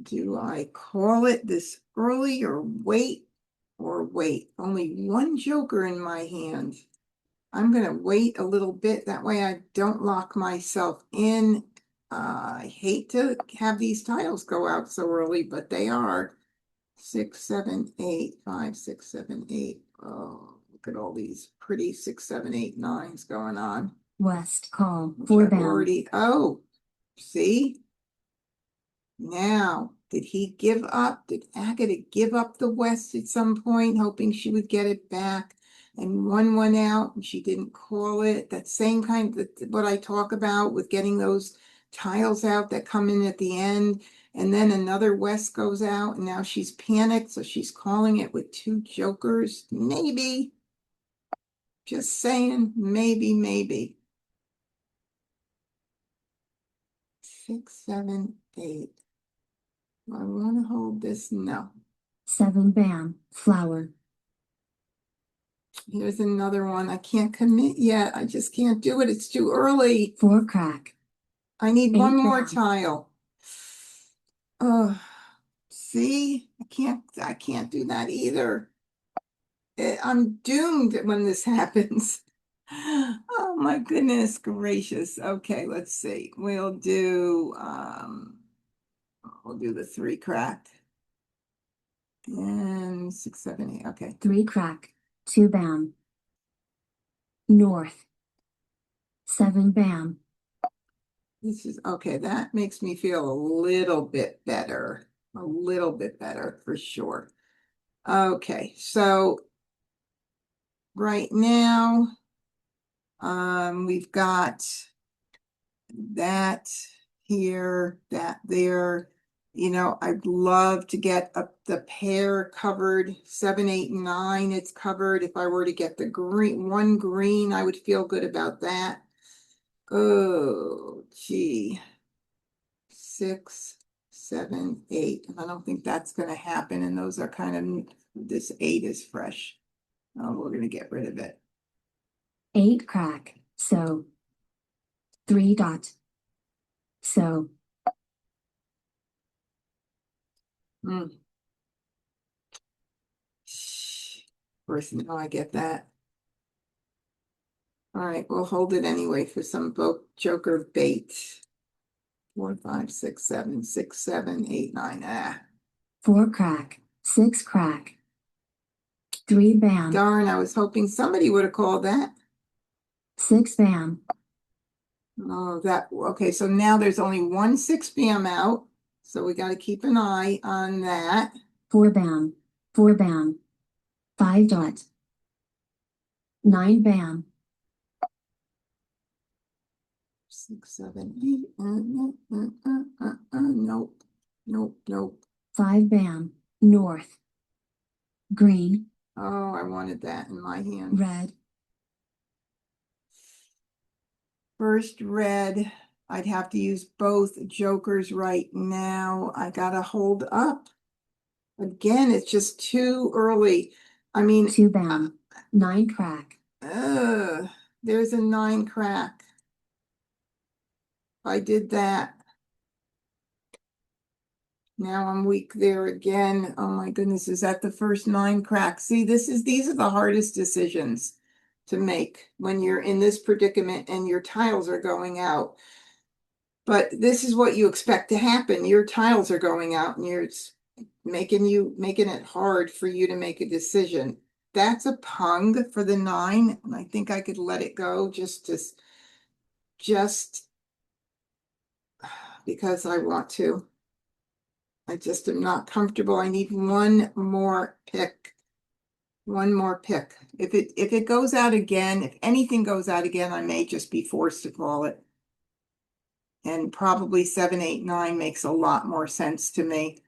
Do I call it this early or wait or wait? Only one joker in my hand. I'm gonna wait a little bit. That way I don't lock myself in. I hate to have these tiles go out so early, but they are. 6, 7, 8, 5, 6, 7, 8. Oh, look at all these pretty 6, 7, 8, 9s going on. West call. Which 4 I've bound. already, oh, see? Now, did he give up? Did Agatha give up the West at some point, hoping she would get it back? And one out, and she didn't call it. That same kind of what I talk about with getting those tiles out that come in at the end. And then another West goes out, and now she's panicked, so she's calling it with 2 jokers. Maybe. Just saying, maybe. 6, 7, 8. Do I want to hold this? No. 7 bam. Flower. Here's another one. I can't commit yet. I just can't do it. It's too early. 4 crack. I need 1 8 more bam. tile. Oh, see? I can't do that either. I'm doomed when this happens. Oh my goodness gracious. Okay, let's see. We'll do the 3 crack. And 6, 7, 8. Okay. 3 crack. 2 bam. North. 7 bam. This is okay. That makes me feel a little bit better. A little bit better for sure. Okay, so right now, we've got that here, that there. You know, I'd love to get the pair covered, 7, 8, and 9. It's covered. If I were to get the one green, I would feel good about that. Oh, gee. 6, 7, 8. I don't think that's going to happen. And those are kind of, this 8 is fresh. Oh, we're going to get rid of it. 8 crack. So. 3 dot. So. Of course, no, I get that. All right, we'll hold it anyway for some joker bait. 4, 5, 6, 7, 6, 7, 8, 9. Ah. 4 crack. 6 crack. 3 bam. Darn, I was hoping somebody would have called that. 6 bam. Oh, okay, so now there's only 1 6 bam out. So we got to keep an eye on that. 4 bam. 4 bam. 5 dot. 9 bam. 6, 7, 8. Nope. 5 bam. North. Green. Oh, I wanted that in my hand. Red. First red. I'd have to use both jokers right now. I gotta hold up. Again, it's just too early. I mean, 2 bam. 9 crack. There's a 9 crack. I did that. Now I'm weak there again. Oh my goodness, is that the first 9 crack? See, these are the hardest decisions to make when you're in this predicament and your tiles are going out. But this is what you expect to happen. Your tiles are going out and it's making it hard for you to make a decision. That's a pung for the 9, and I think I could let it go just because I want to. I just am not comfortable. I need 1 more pick. 1 more pick. If it goes out again, if anything goes out again, I may just be forced to call it. And probably 7, 8, 9 makes a lot more sense to me.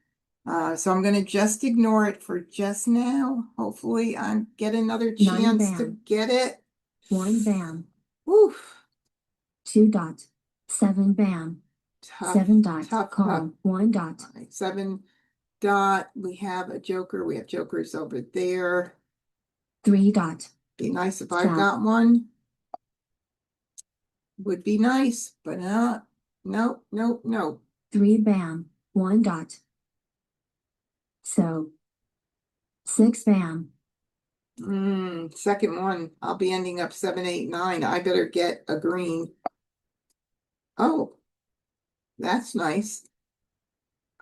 So I'm going to just ignore it for just now. Hopefully I get another chance to get it. 1 bam. Oof. 2 dot. 7 bam. 7 dot. Call. Tough. 1 dot. All right, 7 dot. We have a joker. We have jokers over there. 3 dot. Be nice if I got one. Would be nice, but no. 3 bam. 1 dot. So. 6 bam. Second one, I'll be ending up 7, 8, 9. I better get a green. Oh, that's nice.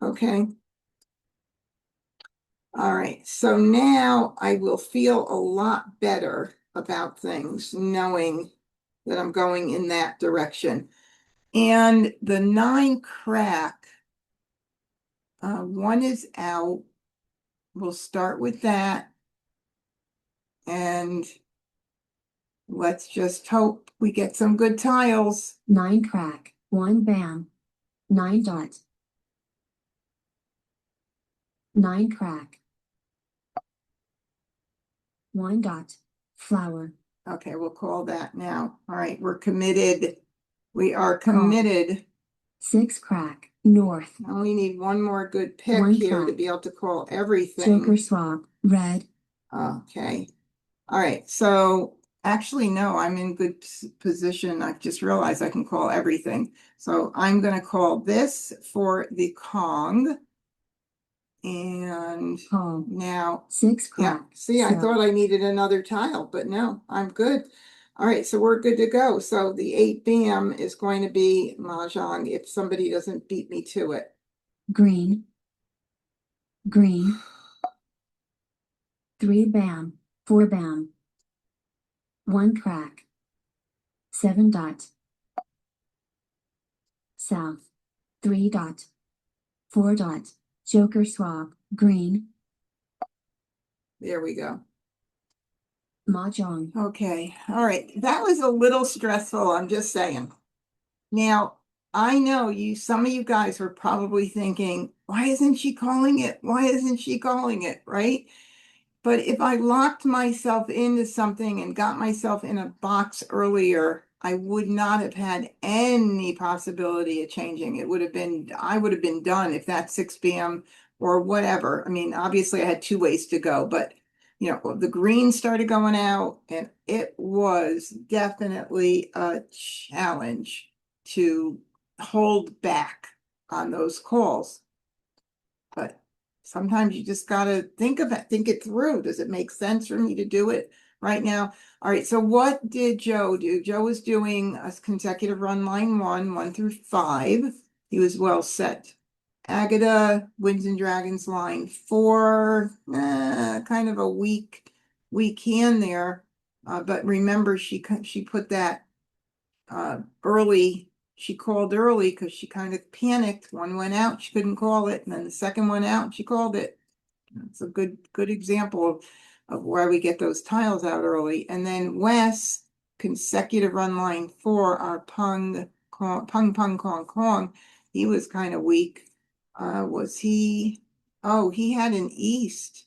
Okay. All right, so now I will feel a lot better about things, knowing that I'm going in that direction. And the 9 crack, one is out. We'll start with that. And let's just hope we get some good tiles. 9 crack, 1 bam. 9 dot. 9 crack. 1 dot. Flower. Okay, we'll call that now. All right, we're committed. We are committed. 6 crack, north. Now we need one more good pick 1 here to crack. be able to call everything. Joker swap, red. Okay. All right, so actually, no, I'm in good position. I just realized I can call everything. So I'm going to call this for the Kong. And Call. now, 6 yeah, crack. see, I so- thought I needed another tile, but no, I'm good. All right, so we're good to go. So the 8 bam is going to be Mah Jongg if somebody doesn't beat me to it. Green. Green. 3 bam. 4 bam. 1 crack. 7 dot. South. 3 dot. 4 dot. Joker swap, green. There we go. Mah Jongg. Okay, all right. That was a little stressful, I'm just saying. Now, I know some of you guys were probably thinking, why isn't she calling it? Why isn't she calling it, right? But if I locked myself into something and got myself in a box earlier, I would not have had any possibility of changing. I would have been done if that's 6 p.m. or whatever. I mean, obviously I had 2 ways to go, but the green started going out and it was definitely a challenge to hold back on those calls. But sometimes you just got to think it through. Does it make sense for me to do it right now? All right, so what did Joe do? Joe was doing a consecutive run line 1 through 5. He was well set. Agata, Winds and Dragons line 4, kind of a weak hand there. But remember, she put that early. She called early because she kind of panicked. One went out, she couldn't call it, and then the second one out, she called it. It's a good example of where we get those tiles out early. And then Wes, consecutive run line 4, our pung kong. He was kind of weak. Was he? Oh, he had an east.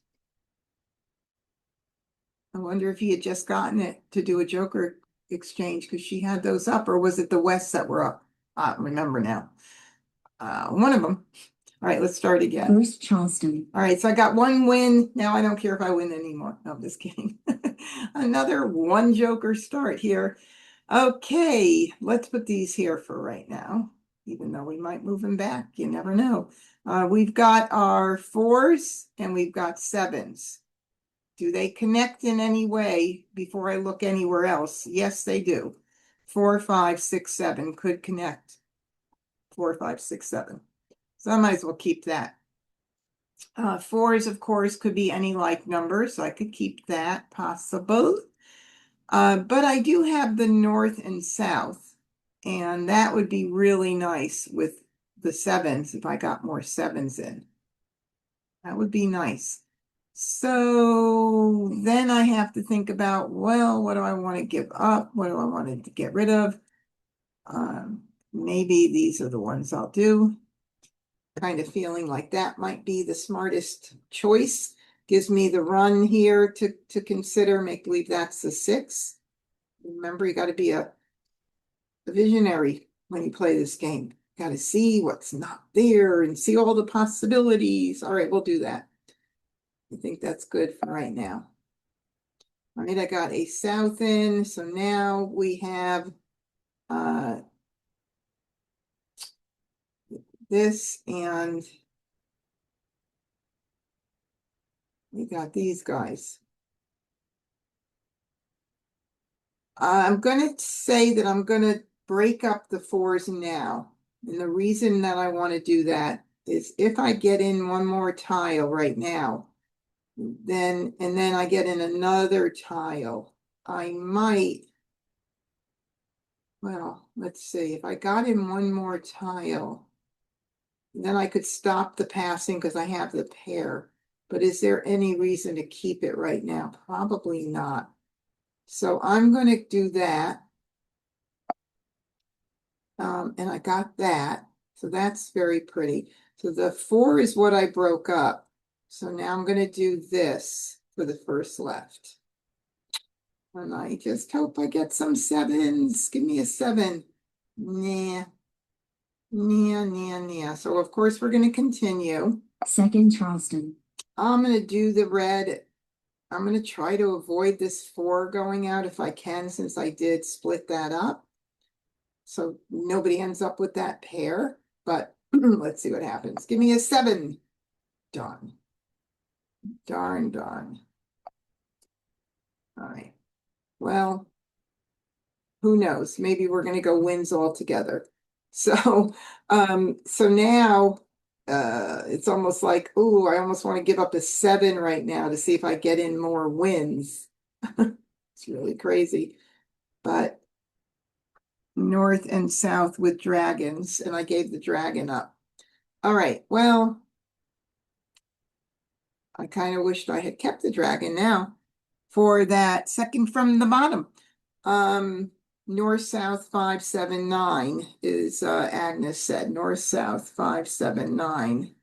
I wonder if he had just gotten it to do a joker exchange because she had those up, or was it the West that were up? I don't remember now. One of them. All right, let's start again. First Charleston. All right, so I got 1 win. Now I don't care if I win anymore. No, I'm just kidding. Another 1 joker start here. Okay, let's put these here for right now, even though we might move them back. You never know. We've got our 4s and we've got 7s. Do they connect in any way before I look anywhere else? Yes, they do. 4, 5, 6, 7 could connect. 4, 5, 6, 7. So I might as well keep that. 4s, of course, could be any like number, so I could keep that possible. But I do have the north and south, and that would be really nice with the 7s if I got more 7s in. That would be nice. So then I have to think about, well, what do I want to give up? What do I want to get rid of? Maybe these are the ones I'll do. Kind of feeling like that might be the smartest choice. Gives me the run here to consider. Make believe that's the 6. Remember, you got to be a visionary when you play this game. Got to see what's not there and see all the possibilities. All right, we'll do that. I think that's good for right now. All right, I got a south in, so now we have this and We got these guys. I'm going to say that I'm going to break up the fours now. And the reason that I want to do that is if I get in one more tile right now, then I get in another tile, I might, well, let's see, if I got in one more tile, then I could stop the passing because I have the pair. But is there any reason to keep it right now? Probably not. So I'm going to do that. And I got that. So that's very pretty. So the 4 is what I broke up. So now I'm going to do this for the first left. And I just hope I get some 7s. Give me a 7. Nah. Nah. So of course we're going to continue. Second Charleston. I'm going to do the red. I'm going to try to avoid this 4 going out if I can, since I did split that up. So nobody ends up with that pair, but let's see what happens. Give me a 7. Darn. All right. Well, who knows? Maybe we're going to go wins all together. So, so now, it's almost like, oh, I almost want to give up a 7 right now to see if I get in more wins. It's really crazy, but north and south with dragons, and I gave the dragon up. All right, well, I kind of wished I had kept the dragon now for that second from the bottom. North south 579 is Agnes said. North south 579.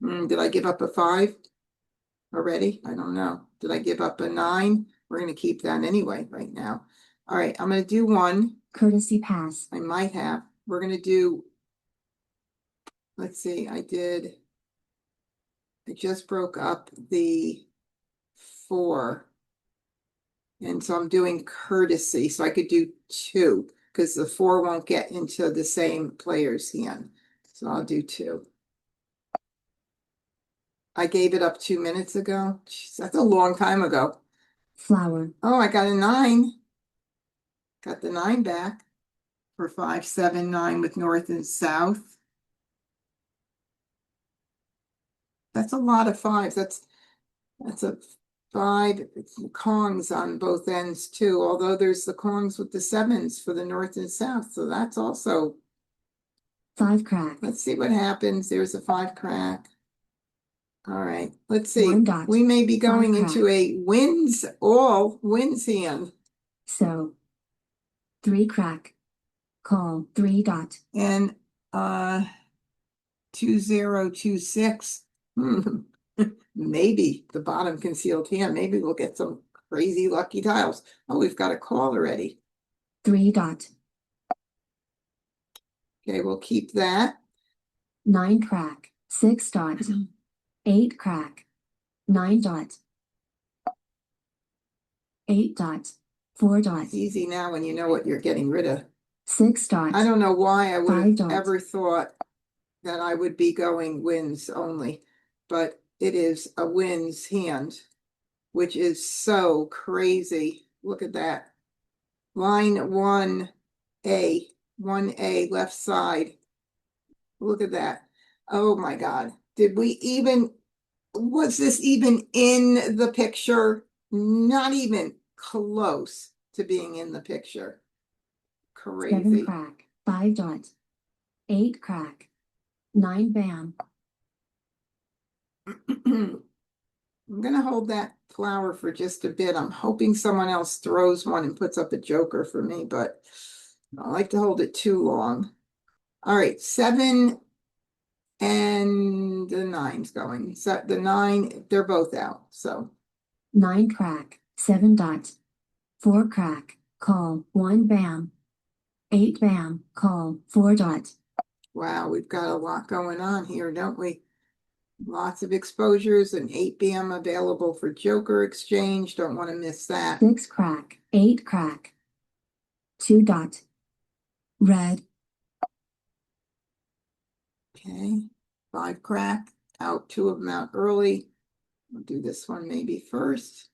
Did I give up a 5 already? I don't know. Did I give up a 9? We're going to keep that anyway right now. All right, I'm going to do 1. Courtesy pass. I might have. We're going to do, let's see, I just broke up the 4. And so I'm doing courtesy. So I could do 2 because the 4 won't get into the same player's hand. So I'll do 2. I gave it up 2 minutes ago. Jeez, that's a long time ago. Flower. Oh, I got a 9. Got the 9 back for 579 with north and south. That's a lot of 5s. That's a 5 Kongs on both ends too, although there's the Kongs with the 7s for the north and south. So that's also 5 crack. Let's see what happens. There's a 5 crack. All right, let's see. 1 dot. We may be going 5 into a all wins hand. So 3 crack. Call 3 dot. And 2026. Maybe the bottom concealed hand. Maybe we'll get some crazy lucky tiles. Oh, we've got a call already. 3 dot. Okay, we'll keep that. 9 crack. 6 dot. 8 crack. 9 dot. 8 dot. 4 dot. It's easy now when you know what you're getting rid of. 6 dot. I don't know why I would 5 have dot. ever thought that I would be going wins only, but it is a wins hand, which is so crazy. Look at that. Line 1A, 1A left side. Look at that. Oh my God. Was this even in the picture? Not even close to being in the picture. 7 Crazy. crack. 5 dot. 8 crack. 9 bam. I'm going to hold that flower for just a bit. I'm hoping someone else throws one and puts up a joker for me, but I like to hold it too long. All right, 7 and the 9's going. So the 9, they're both out. So 9 crack. 7 dot. 4 crack. Call 1 bam. 8 bam. Call 4 dot. wow, we've got a lot going on here, don't we? Lots of exposures and 8 BM available for joker exchange. Don't want to miss that. 6 crack. 8 crack. 2 dot. Red. Okay, 5 crack, out 2 of them out early. We'll do this one maybe first.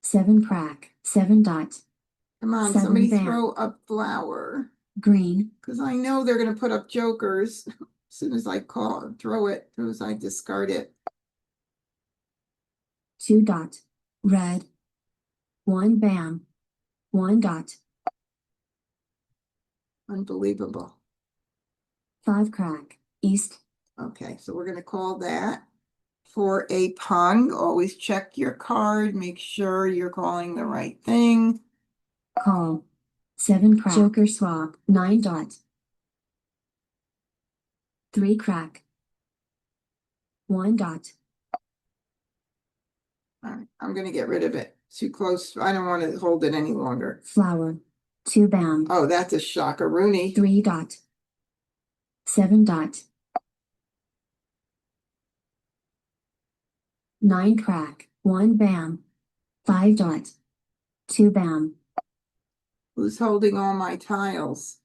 7 crack, 7 dot. Come on, 7 somebody bam. throw up flower. Green, Because I know they're going to put up jokers as soon as I throw it, as soon as I discard it. 2 dot. Red. 1 bam. 1 dot. Unbelievable. 5 crack, east. Okay, so we're going to call that for a pung. Always check your card. Make sure you're calling the right thing. Call. 7 crack. Joker swap, 9 dot. 3 crack. 1 dot. All right, I'm going to get rid of it. Too close. I don't want to hold it any longer. Flower. 2 bam. Oh, that's a shockaroonie. 3 dot. 7 dot. 9 crack. 1 bam. 5 dot. 2 bam. Who's holding all my tiles?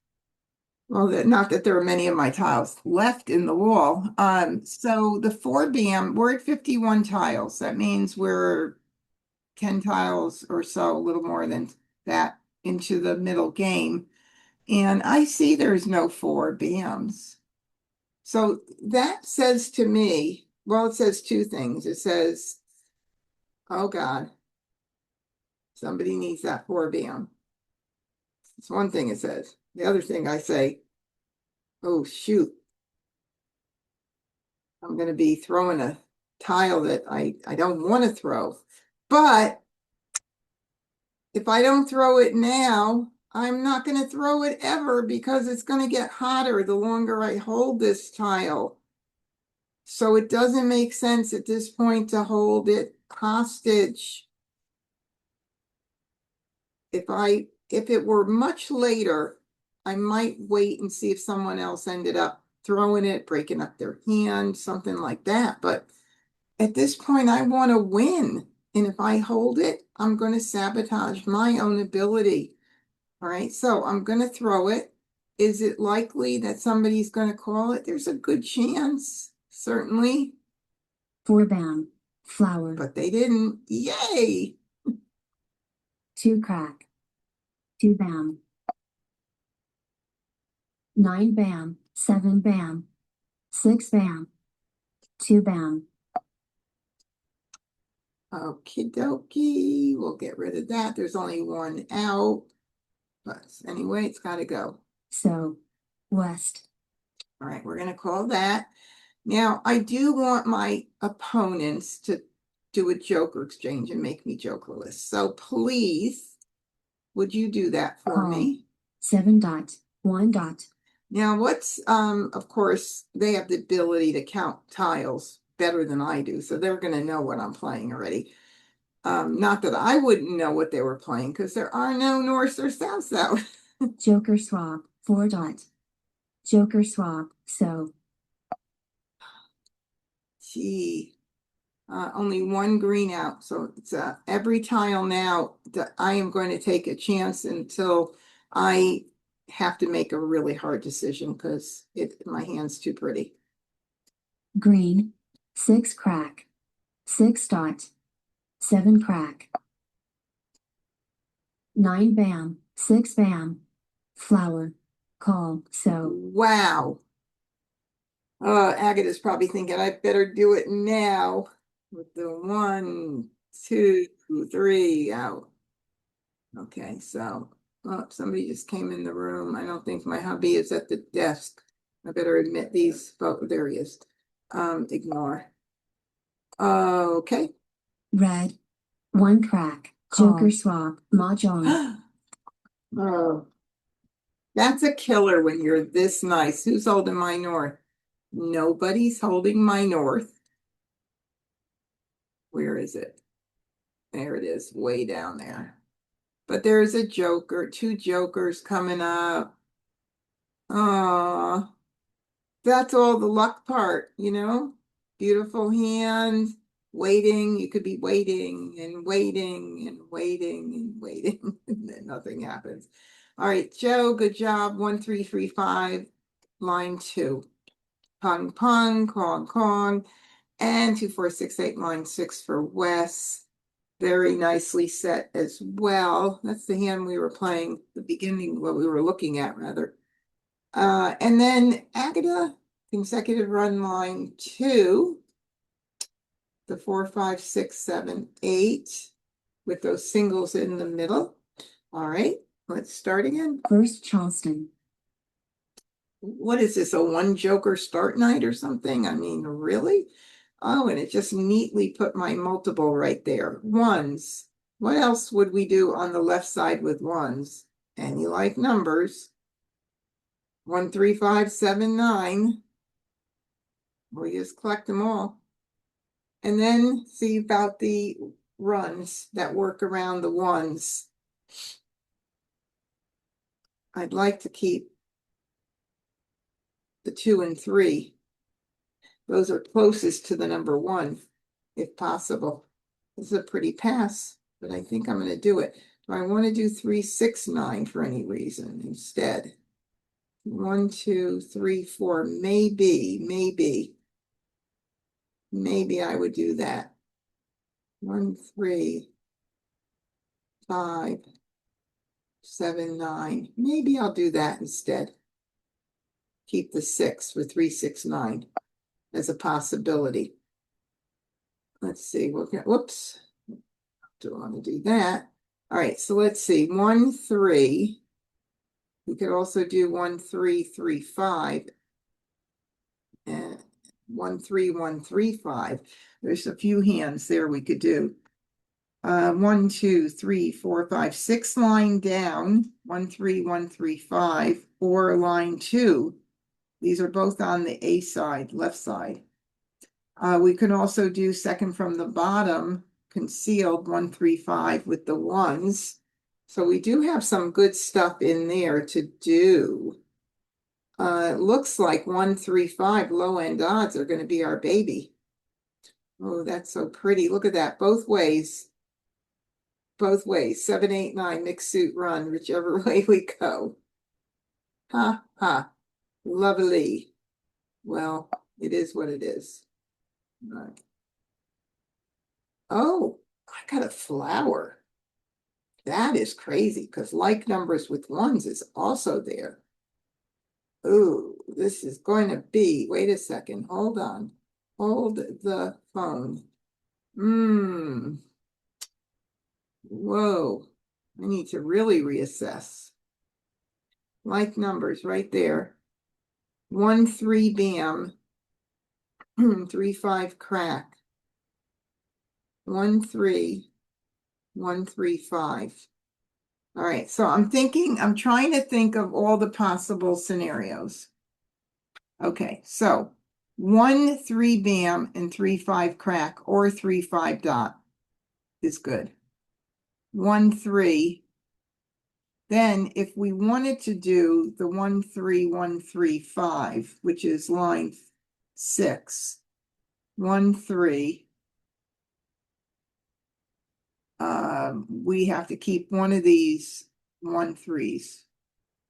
Well, not that there are many of my tiles left in the wall. So the 4 bam, we're at 51 tiles. That means we're 10 tiles or so, a little more than that, into the middle game. And I see there's no 4 bams. So that says to me, well, it says two things. It says, oh God, somebody needs that 4 bam. It's one thing it says. The other thing I say, oh shoot, I'm going to be throwing a tile that I don't want to throw. But if I don't throw it now, I'm not going to throw it ever because it's going to get hotter the longer I hold this tile. So it doesn't make sense at this point to hold it hostage. If it were much later, I might wait and see if someone else ended up throwing it, breaking up their hand, something like that. But at this point, I want to win. And if I hold it, I'm going to sabotage my own ability. All right, so I'm going to throw it. Is it likely that somebody's going to call it? There's a good chance, certainly. 4 bam. Flower. But they didn't. Yay! 2 crack. 2 bam. 9 bam. 7 bam. 6 bam. 2 bam. Okie dokie. We'll get rid of that. There's only 1 out. But anyway, it's got to go. So, west. All right, we're going to call that. Now, I do want my opponents to do a joker exchange and make me jokerless. So please, would you do that for me? 7 dot. 1 dot. Now, of course, they have the ability to count tiles better than I do, so they're going to know what I'm playing already. Not that I wouldn't know what they were playing, because there are no north or south out. Joker swap. 4 dot. Joker swap. So. Gee, only 1 green out, so it's every tile now that I am going to take a chance until I have to make a really hard decision because my hand's too pretty. Green. 6 crack. 6 dot. 7 crack. 9 bam. 6 bam. Flower. Call. So. Wow. Agata's probably thinking I better do it now with the 1, 2, 3 out. Okay, so somebody just came in the room. I don't think my hubby is at the desk. I better admit these. Oh, there he is. Ignore. Okay. Red. 1 crack. Joker swap. Mah Jongg. Oh, that's a killer when you're this nice. Who's holding my north? Nobody's holding my north. Where is it? There it is, way down there. But there's a joker, 2 jokers coming up. Oh, that's all the luck part, you know? Beautiful hand, waiting. You could be waiting and waiting and waiting and waiting, and then nothing happens. All right, Joe, good job. 1, 3, 3, 5, line 2. Pong, pong, Kong, Kong. And 2, 4, 6, 8, line 6 for Wes. Very nicely set as well. That's the hand we were playing the beginning, what we were looking at rather. And then Agata, consecutive run line 2. The 4, 5, 6, 7, 8 with those singles in the middle. All right, let's start again. First Charleston. What is this, a one joker start night or something? I mean, really? Oh, and it just neatly put my multiple right there. Ones. What else would we do on the left side with ones? And you like numbers. 1, 3, 5, 7, 9. We just collect them all. And then see about the runs that work around the ones. I'd like to keep the 2 and 3. Those are closest to the number 1, if possible. This is a pretty pass, but I think I'm going to do it. Do I want to do 3, 6, 9 for any reason instead? 1, 2, 3, 4, maybe I would do that. 1, 3, 5, 7, 9. Maybe I'll do that instead. Keep the 6 for 3, 6, 9 as a possibility. Let's see. Whoops. Don't want to do that. All right. So let's see. 1, 3. We could also do 1, 3, 3, 5. And 1, 3, 1, 3, 5. There's a few hands there we could do. 1, 2, 3, 4, 5, 6 line down. 1, 3, 1, 3, 5, or line 2. These are both on the A side, left side. We could also do second from the bottom, concealed 1, 3, 5 with the ones. So we do have some good stuff in there to do. It looks like 1, 3, 5 low end odds are going to be our baby. Oh, that's so pretty. Look at that. Both ways. Both ways. 7, 8, 9 mixed suit run, whichever way we go. Ha ha. Lovely. Well, it is what it is. Right. Oh, I got a flower. That is crazy because like numbers with ones is also there. Oh, this is going to be, wait a second, hold on. Hold the phone. Whoa, I need to really reassess. Like numbers right there. 1, 3, bam. 3, 5, crack. 1, 3, 1, 3, 5. All right, so I'm trying to think of all the possible scenarios. Okay, so 1, 3, bam, and 3, 5, crack, or 3, 5, dot is good. 1, 3. Then if we wanted to do the 1, 3, 1, 3, 5, which is line 6, 1, 3, we have to keep one of these 1, 3s.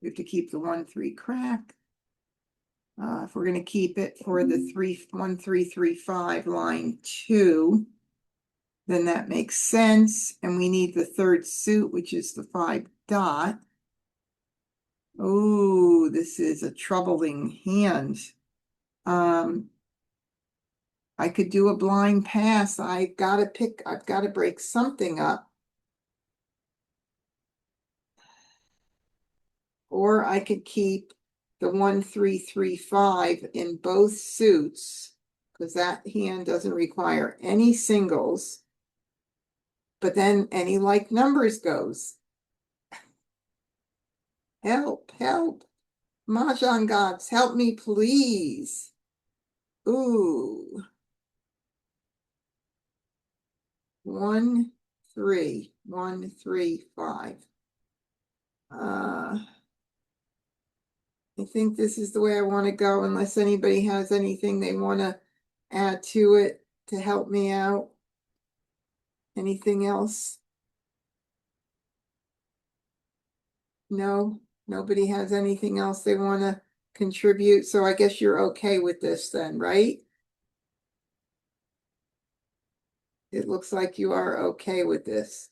We have to keep the 1, 3 crack. If we're going to keep it for the 1, 3, 3, 5 line 2, then that makes sense. And we need the third suit, which is the 5 dot. Oh, this is a troubling hand. I could do a blind pass. I've got to break something up. Or I could keep the 1, 3, 3, 5 in both suits because that hand doesn't require any singles. But then any like numbers goes. Help, help. Mah Jongg gods, help me, please. Ooh. 1, 3, 1, 3, 5. I think this is the way I want to go unless anybody has anything they want to add to it to help me out. Anything else? No, nobody has anything else they want to contribute. So I guess you're okay with this then, right? it looks like you are okay with this.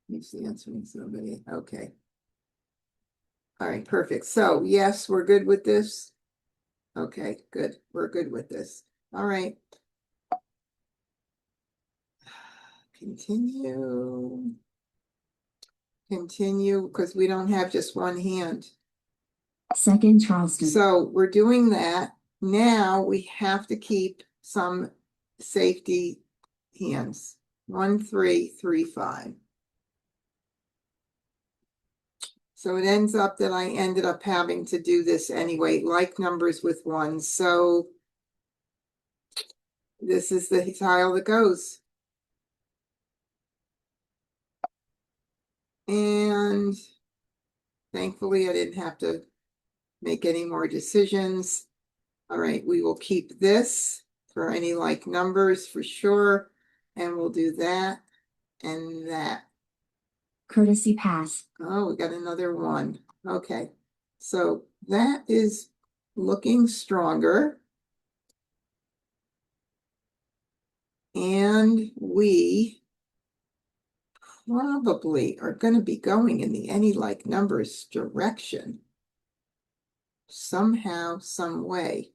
He's answering somebody. Okay. All right, perfect. So yes, we're good with this. Okay, good. We're good with this. All right. Continue. Continue, because we don't have just one hand. Second Charleston. So we're doing that. Now we have to keep some safety hands. 1, 3, 3, 5. So it ends up that I ended up having to do this anyway, like numbers with ones. So this is the tile that goes. And thankfully I didn't have to make any more decisions. All right, we will keep this for any like numbers for sure. And we'll do that and that. Courtesy pass. Oh, we got another one. Okay, so that is looking stronger. And we probably are going to be going in the any like numbers direction somehow, some way.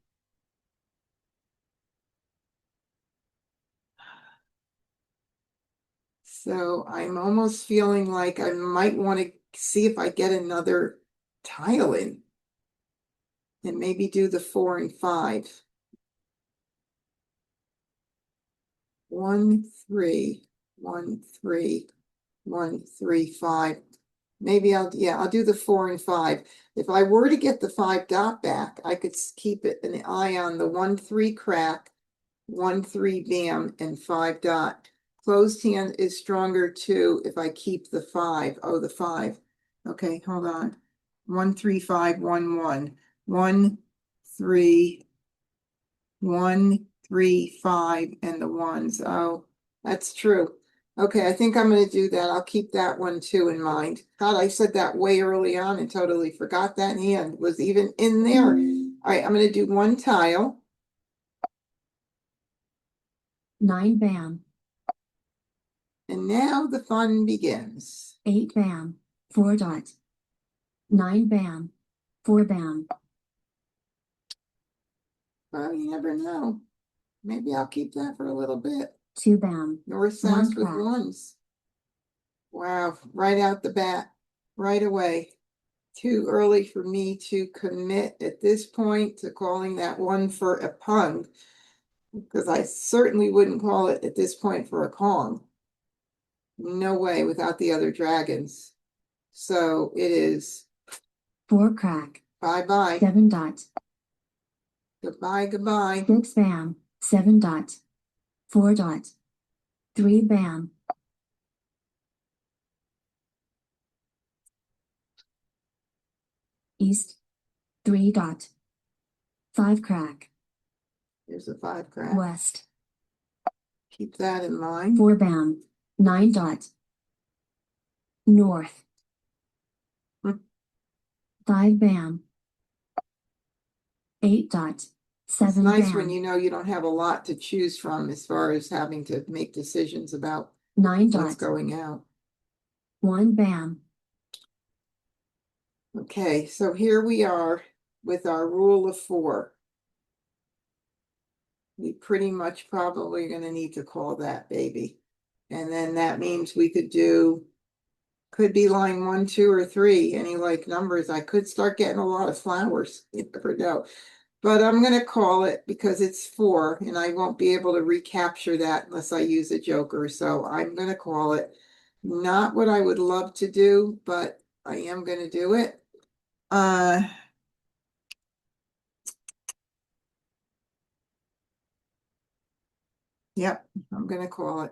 So I'm almost feeling like I might want to see if I get another tile in and maybe do the 4 and 5. 1, 3, 1, 3, 1, 3, 5. Maybe I'll do the 4 and 5. If I were to get the 5 dot back, I could keep it an eye on the 1, 3 crack, 1, 3 bam, and 5 dot. Closed hand is stronger too if I keep the 5. Oh, the 5. Okay, hold on. 1, 3, 5, 1, 1. 1, 3, 1, 3, 5, and the ones. Oh, that's true. Okay, I think I'm going to do that. I'll keep that one too in mind. God, I said that way early on and totally forgot that hand was even in there. All right, I'm going to do one tile. 9 bam. And now the fun begins. 8 bam. 4 dot. 9 bam. 4 bam. Well, you never know. Maybe I'll keep that for a little bit. 2 bam. North south with crack. ones. Wow, right out the bat, right away. Too early for me to commit at this point to calling that one for a pung, because I certainly wouldn't call it at this point for a Kong. No way without the other dragons. So it is 4 crack. bye-bye. 7 dot. Goodbye, goodbye. 6 bam. 7 dot. 4 dot. 3 bam. East. 3 dot. 5 crack. Here's a 5 crack. West. Keep that in mind. 4 bam. 9 dot. North. Hmm. 5 bam. 8 dot. It's 7 nice bam. when you know you don't have a lot to choose from as far as having to make decisions about 9 what's dot. going out. 1 bam. Okay, so here we are with our rule of 4. We pretty much probably going to need to call that baby. And then that means we could be line 1, 2, or 3, any like numbers. I could start getting a lot of flowers. You never know. But I'm going to call it because it's 4 and I won't be able to recapture that unless I use a joker. So I'm going to call it. Not what I would love to do, but I am going to do it. Yep, I'm going to call it.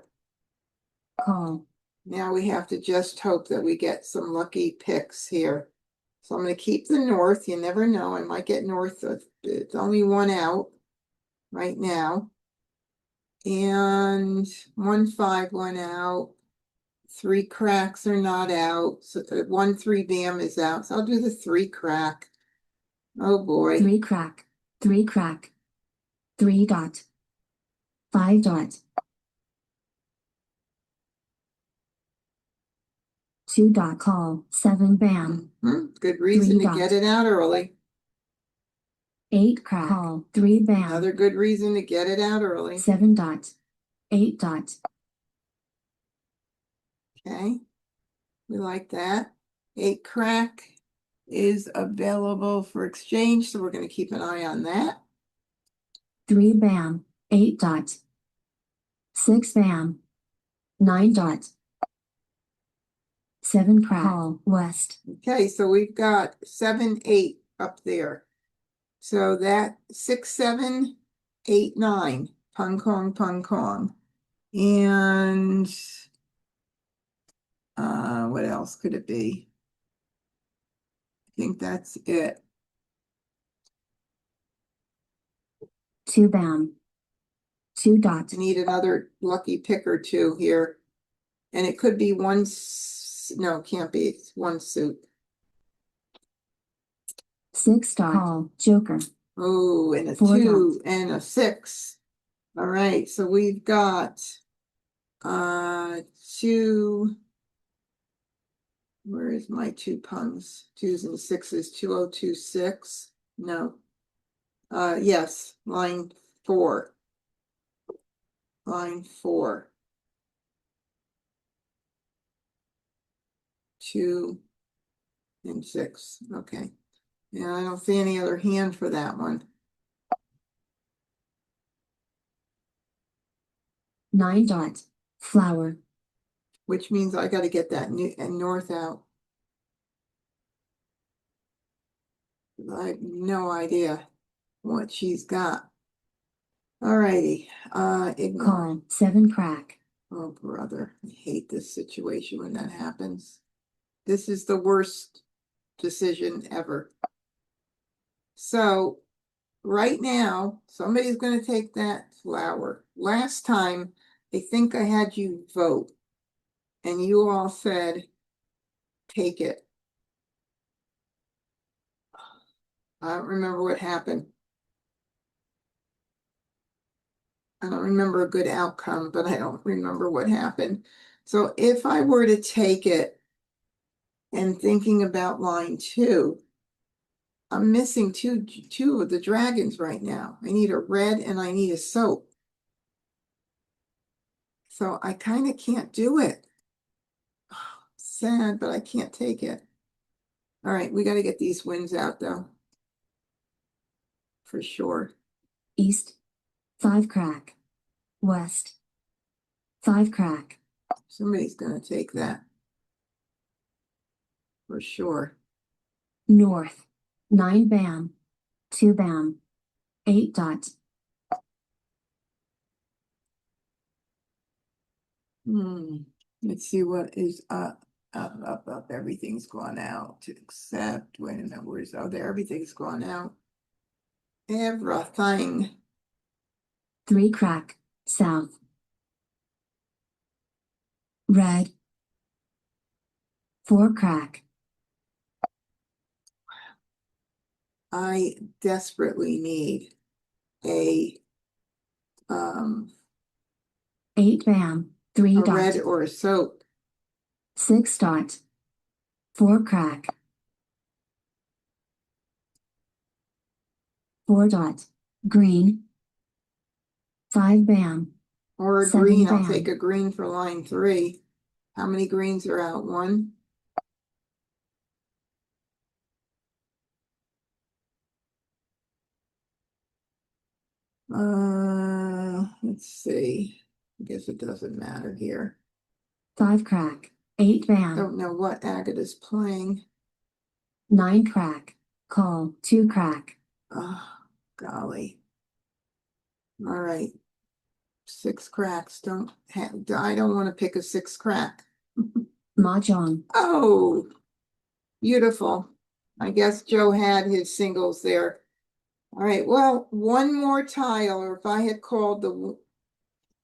Call. Now we have to just hope that we get some lucky picks here. So I'm going to keep the north. You never know. I might get north. It's only 1 out right now. And 1, 5, 1 out. 3 cracks are not out. So 1 3 bam is out. So I'll do the 3 crack. Oh boy. 3 crack, 3 crack, 3 dot, 5 dot, 2 dot call, 7 bam, Good reason 3 to get dot. it out early. 8 crack, call, 3 bam, Another good reason to get it out early. 7 dot, 8 dot, Okay. We like that. 8 crack is available for exchange, so we're going to keep an eye on that. 3 bam, 8 dot, 6 bam, 9 dot, 7 crack, call, west, Okay, so we've got 7 8 up there. So that 6 7 8 9 pung kong, and what else could it be? I think that's it. 2 bam, 2 dot, I need another lucky pick or two here, and it could be one. No, can't be. It's 1 suit. 6 dot, call, joker, Oh, and a 4 2 dot. and a 6. All right, so we've got 2. Where is my 2 pungs? 2s and 6s. 2026. No. Yes, line 4. Line 4. 2 and 6. Okay. Yeah, I don't see any other hand for that one. 9 dot, flower, Which means I got to get that north out. I have no idea what she's got. All righty. Ignore. call, 7 crack, Oh, brother. I hate this situation when that happens. This is the worst decision ever. So right now, somebody's going to take that flower. Last time, I think I had you vote, and you all said, take it. I don't remember what happened. I don't remember a good outcome, but I don't remember what happened. So if I were to take it and thinking about line 2, I'm missing two of the dragons right now. I need a red and I need a soap. So I kind of can't do it. Sad, but I can't take it. All right, we got to get these wins out though. For sure. east, 5 crack, west, 5 crack, Somebody's going to take that. For sure. north, 9 bam, 2 bam, 8 dot, Let's see what is up. Everything's gone out except, wait a minute, where's, oh, there, everything's gone out. Everything. 3 crack, south, red, 4 crack, I desperately need a 8 bam, 3 a dot, red or a soap. 6 dot, 4 crack, 4 dot, green, 5 bam, Or a 7 green. I'll bam. take a green for line 3. How many greens are out? 1. Let's see. I guess it doesn't matter here. 5 crack, 8 bam, Don't know what Agatha's playing. 9 crack, call, 2 crack, Oh, golly. All right. 6 cracks. I don't want to pick a 6 crack. Mah Jongg, Oh, beautiful. I guess Joe had his singles there. All right, well, one more tile, or if I had called the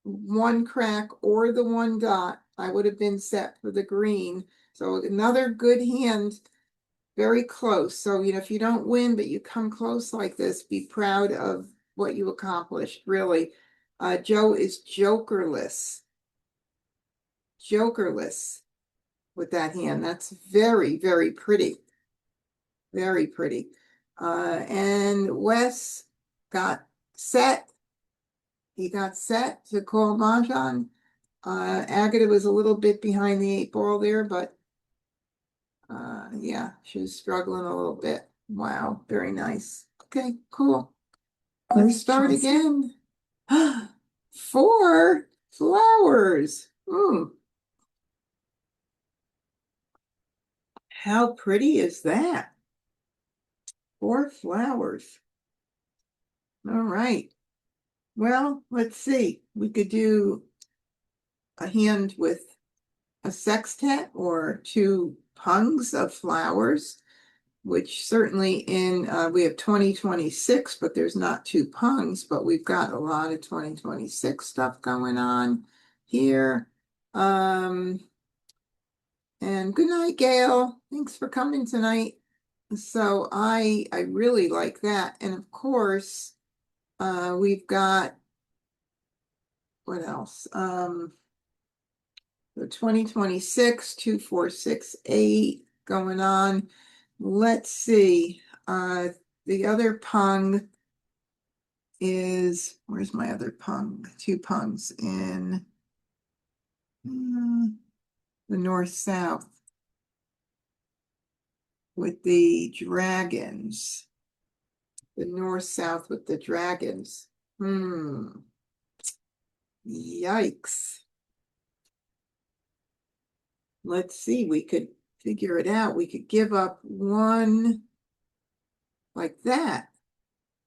1 crack or the 1 dot, I would have been set for the green. So another good hand, very close. So, if you don't win, but you come close like this, be proud of what you accomplished, really. Joe is jokerless. Jokerless with that hand. That's very, very pretty. Very pretty. And Wes got set. He got set to call Mahjong. Agatha was a little bit behind the 8 ball there, but yeah, she was struggling a little bit. Wow, very nice. Okay, cool. Let's First start choice. again. 4 flowers. How pretty is that? 4 flowers. All right. Well, let's see. We could do a hand with a sextet or 2 pungs of flowers, which certainly we have 2026, but there's not 2 pungs, but we've got a lot of 2026 stuff going on here. And good night, Gail. Thanks for coming tonight. So I really like that. And of course, we've got what else? The 2026, 2, 4, 6, 8 going on. Let's see. The other pung is, where's my other pung? 2 pungs in the north-south with the dragons. The north-south with the dragons. Yikes. Let's see, we could figure it out. We could give up 1 like that.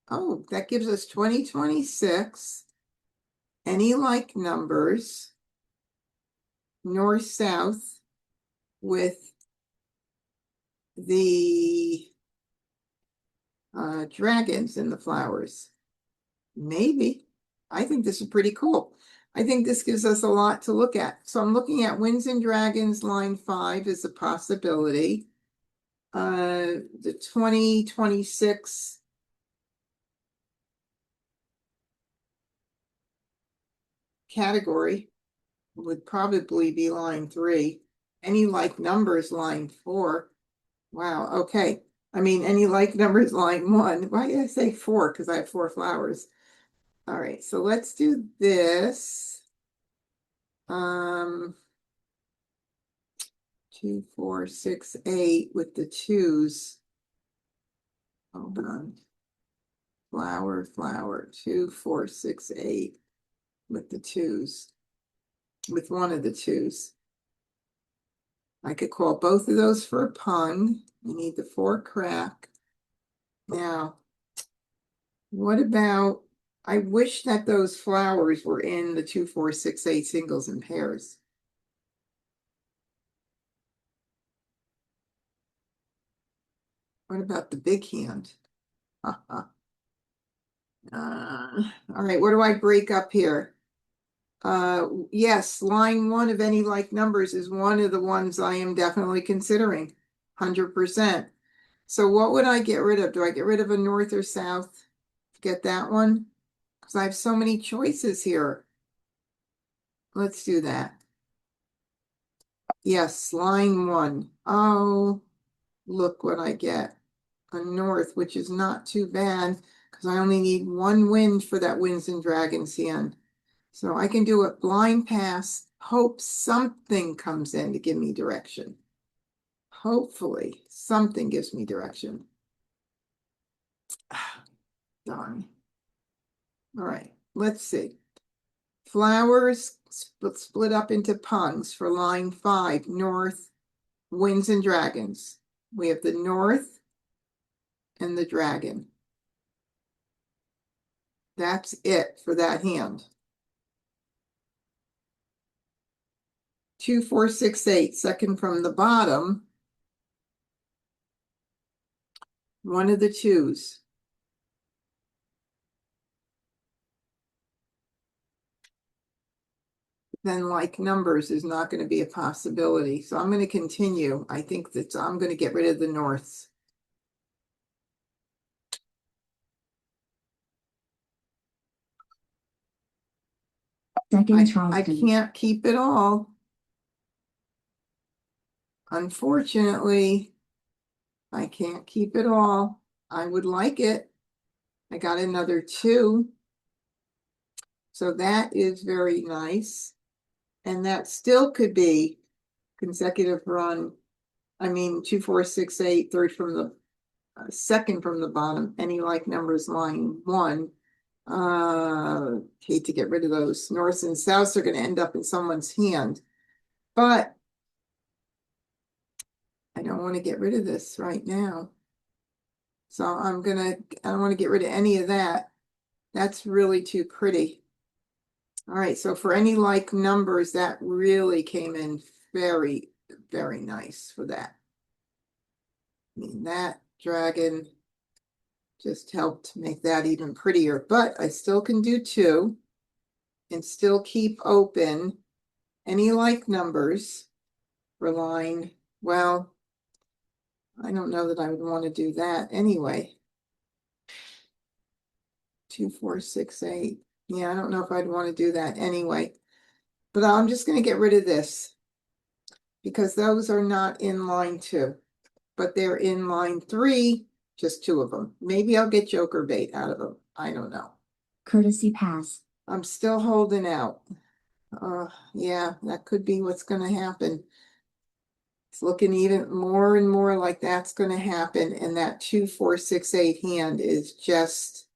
Oh, that gives us 2026. Any like numbers, north-south with the dragons and the flowers. Maybe. I think this is pretty cool. I think this gives us a lot to look at. So I'm looking at Winds and Dragons, line 5 is a possibility. The 2026 category would probably be line 3. Any like numbers, line 4. Wow, okay. I mean, any like numbers, line 1. Why did I say 4? Because I have 4 flowers. All right, so let's do this. 2, 4, 6, 8 with the 2s. Hold on. Flower, flower, 2, 4, 6, 8 with the 2s. With one of the 2s. I could call both of those for a pun. You need the 4 crack. Now, what about, I wish that those flowers were in the 2, 4, 6, 8 singles and pairs. What about the big hand? All right, what do I break up here? Yes, line 1 of any like numbers is one of the ones I am definitely considering. 100%. So what would I get rid of? Do I get rid of a north or south? Get that one? Because I have so many choices here. Let's do that. Yes, line 1. Oh, look what I get. A north, which is not too bad because I only need 1 wind for that Winds and Dragons hand. So I can do a blind pass, hope something comes in to give me direction. Hopefully something gives me direction. Darn. All right, let's see. Flowers split up into pungs for line 5, north, Winds and Dragons. We have the north and the dragon. That's it for that hand. 2, 4, 6, 8, second from the bottom. One of the 2s. then like numbers is not going to be a possibility. So I'm going to continue. I think that I'm going to get rid of the norths. Second I Charleston. can't keep it all. Unfortunately, I can't keep it all. I would like it. I got another 2. So that is very nice. And that still could be consecutive run. I mean, 2, 4, 6, 8, third from the second from the bottom, any like numbers line 1. Hate to get rid of those. North and south are going to end up in someone's hand. But I don't want to get rid of this right now. So I don't want to get rid of any of that. That's really too pretty. All right, so for any like numbers, that really came in very, very nice for that. I mean, that dragon just helped make that even prettier, but I still can do 2 and still keep open any like numbers for line. Well, I don't know that I would want to do that anyway. 2, 4, 6, 8. Yeah, I don't know if I'd want to do that anyway. But I'm just going to get rid of this because those are not in line 2, but they're in line 3, just 2 of them. Maybe I'll get joker bait out of them. I don't know. Courtesy pass. I'm still holding out. Yeah, that could be what's going to happen. It's looking even more and more like that's going to happen. And that 2, 4, 6, 8 hand is just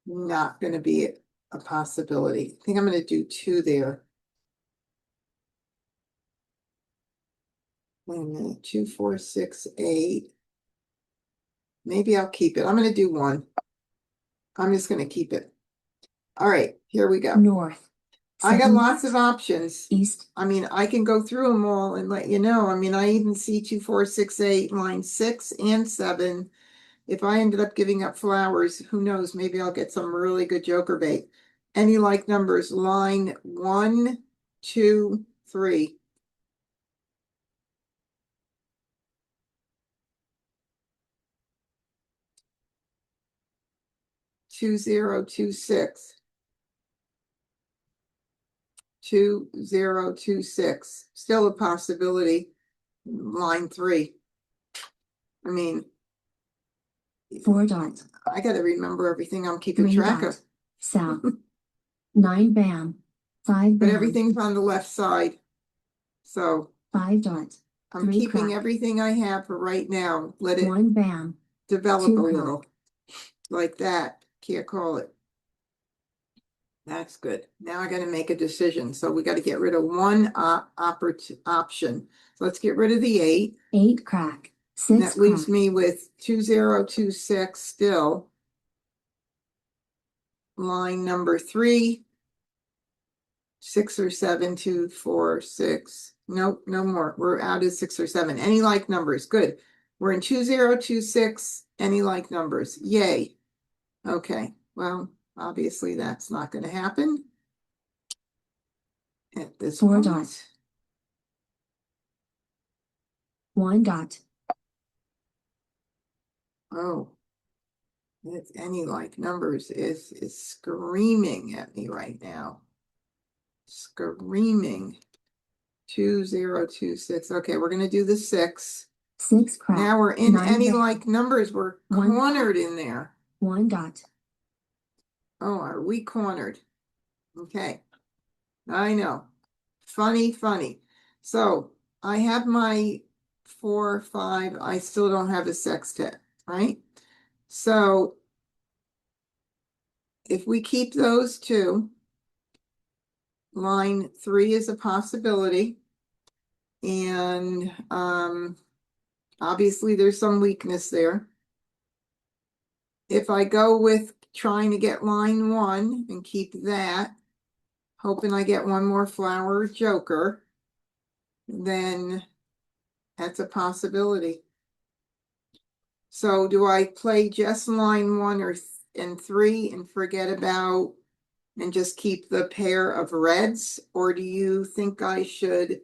not going to be a possibility. I think I'm going to do 2 there. Wait a minute, 2, 4, 6, 8. Maybe I'll keep it. I'm going to do 1. I'm just going to keep it. All right, here we go. North. I got Second lots of options. East. I mean, I can go through them all and let you know. I mean, I even see 2, 4, 6, 8, line 6 and 7. If I ended up giving up flowers, who knows? Maybe I'll get some really good joker bait. Any like numbers, line 1, 2, 3. Two, 0, 2, 6. 2, 0, 2, 6. Still a possibility. Line 3. I mean, 4 dots. I got to remember everything I'm keeping 3 track dots. of. South. 9 bam. 5 But bam. everything's on the left side. So 5 dots. I'm 3 keeping crack. everything I have for right now. Let it 1 bam. develop 2 a crack. little. Like that. Can't call it. That's good. Now I got to make a decision. So we got to get rid of one option. So let's get rid of the 8. 8 crack. 6 And that leaves crack. me with 2, 0, 2, 6 still. Line number 3. 6 or 7, 2, 4, 6. Nope, no more. We're out of 6 or 7. Any like numbers. Good. We're in 2, 0, 2, 6. Any like numbers. Yay. Okay. Well, obviously that's not going to happen at this 4 point. dots. 1 dot. Oh, it's any like numbers is screaming at me right now. Screaming. 2, 0, 2, 6. Okay, we're gonna do the 6. 6 crack. Now we're in 9 any bam. like numbers. We're 1 cornered in there. 1 dot. Oh, are we cornered? Okay. I know. Funny, funny. So I have my 4, 5. I still don't have a sextet, right? So if we keep those 2, line 3 is a possibility. And obviously there's some weakness there. If I go with trying to get line 1 and keep that, hoping I get one more flower joker, then that's a possibility. So do I play just line 1 and 3 and forget about and just keep the pair of reds? Or do you think I should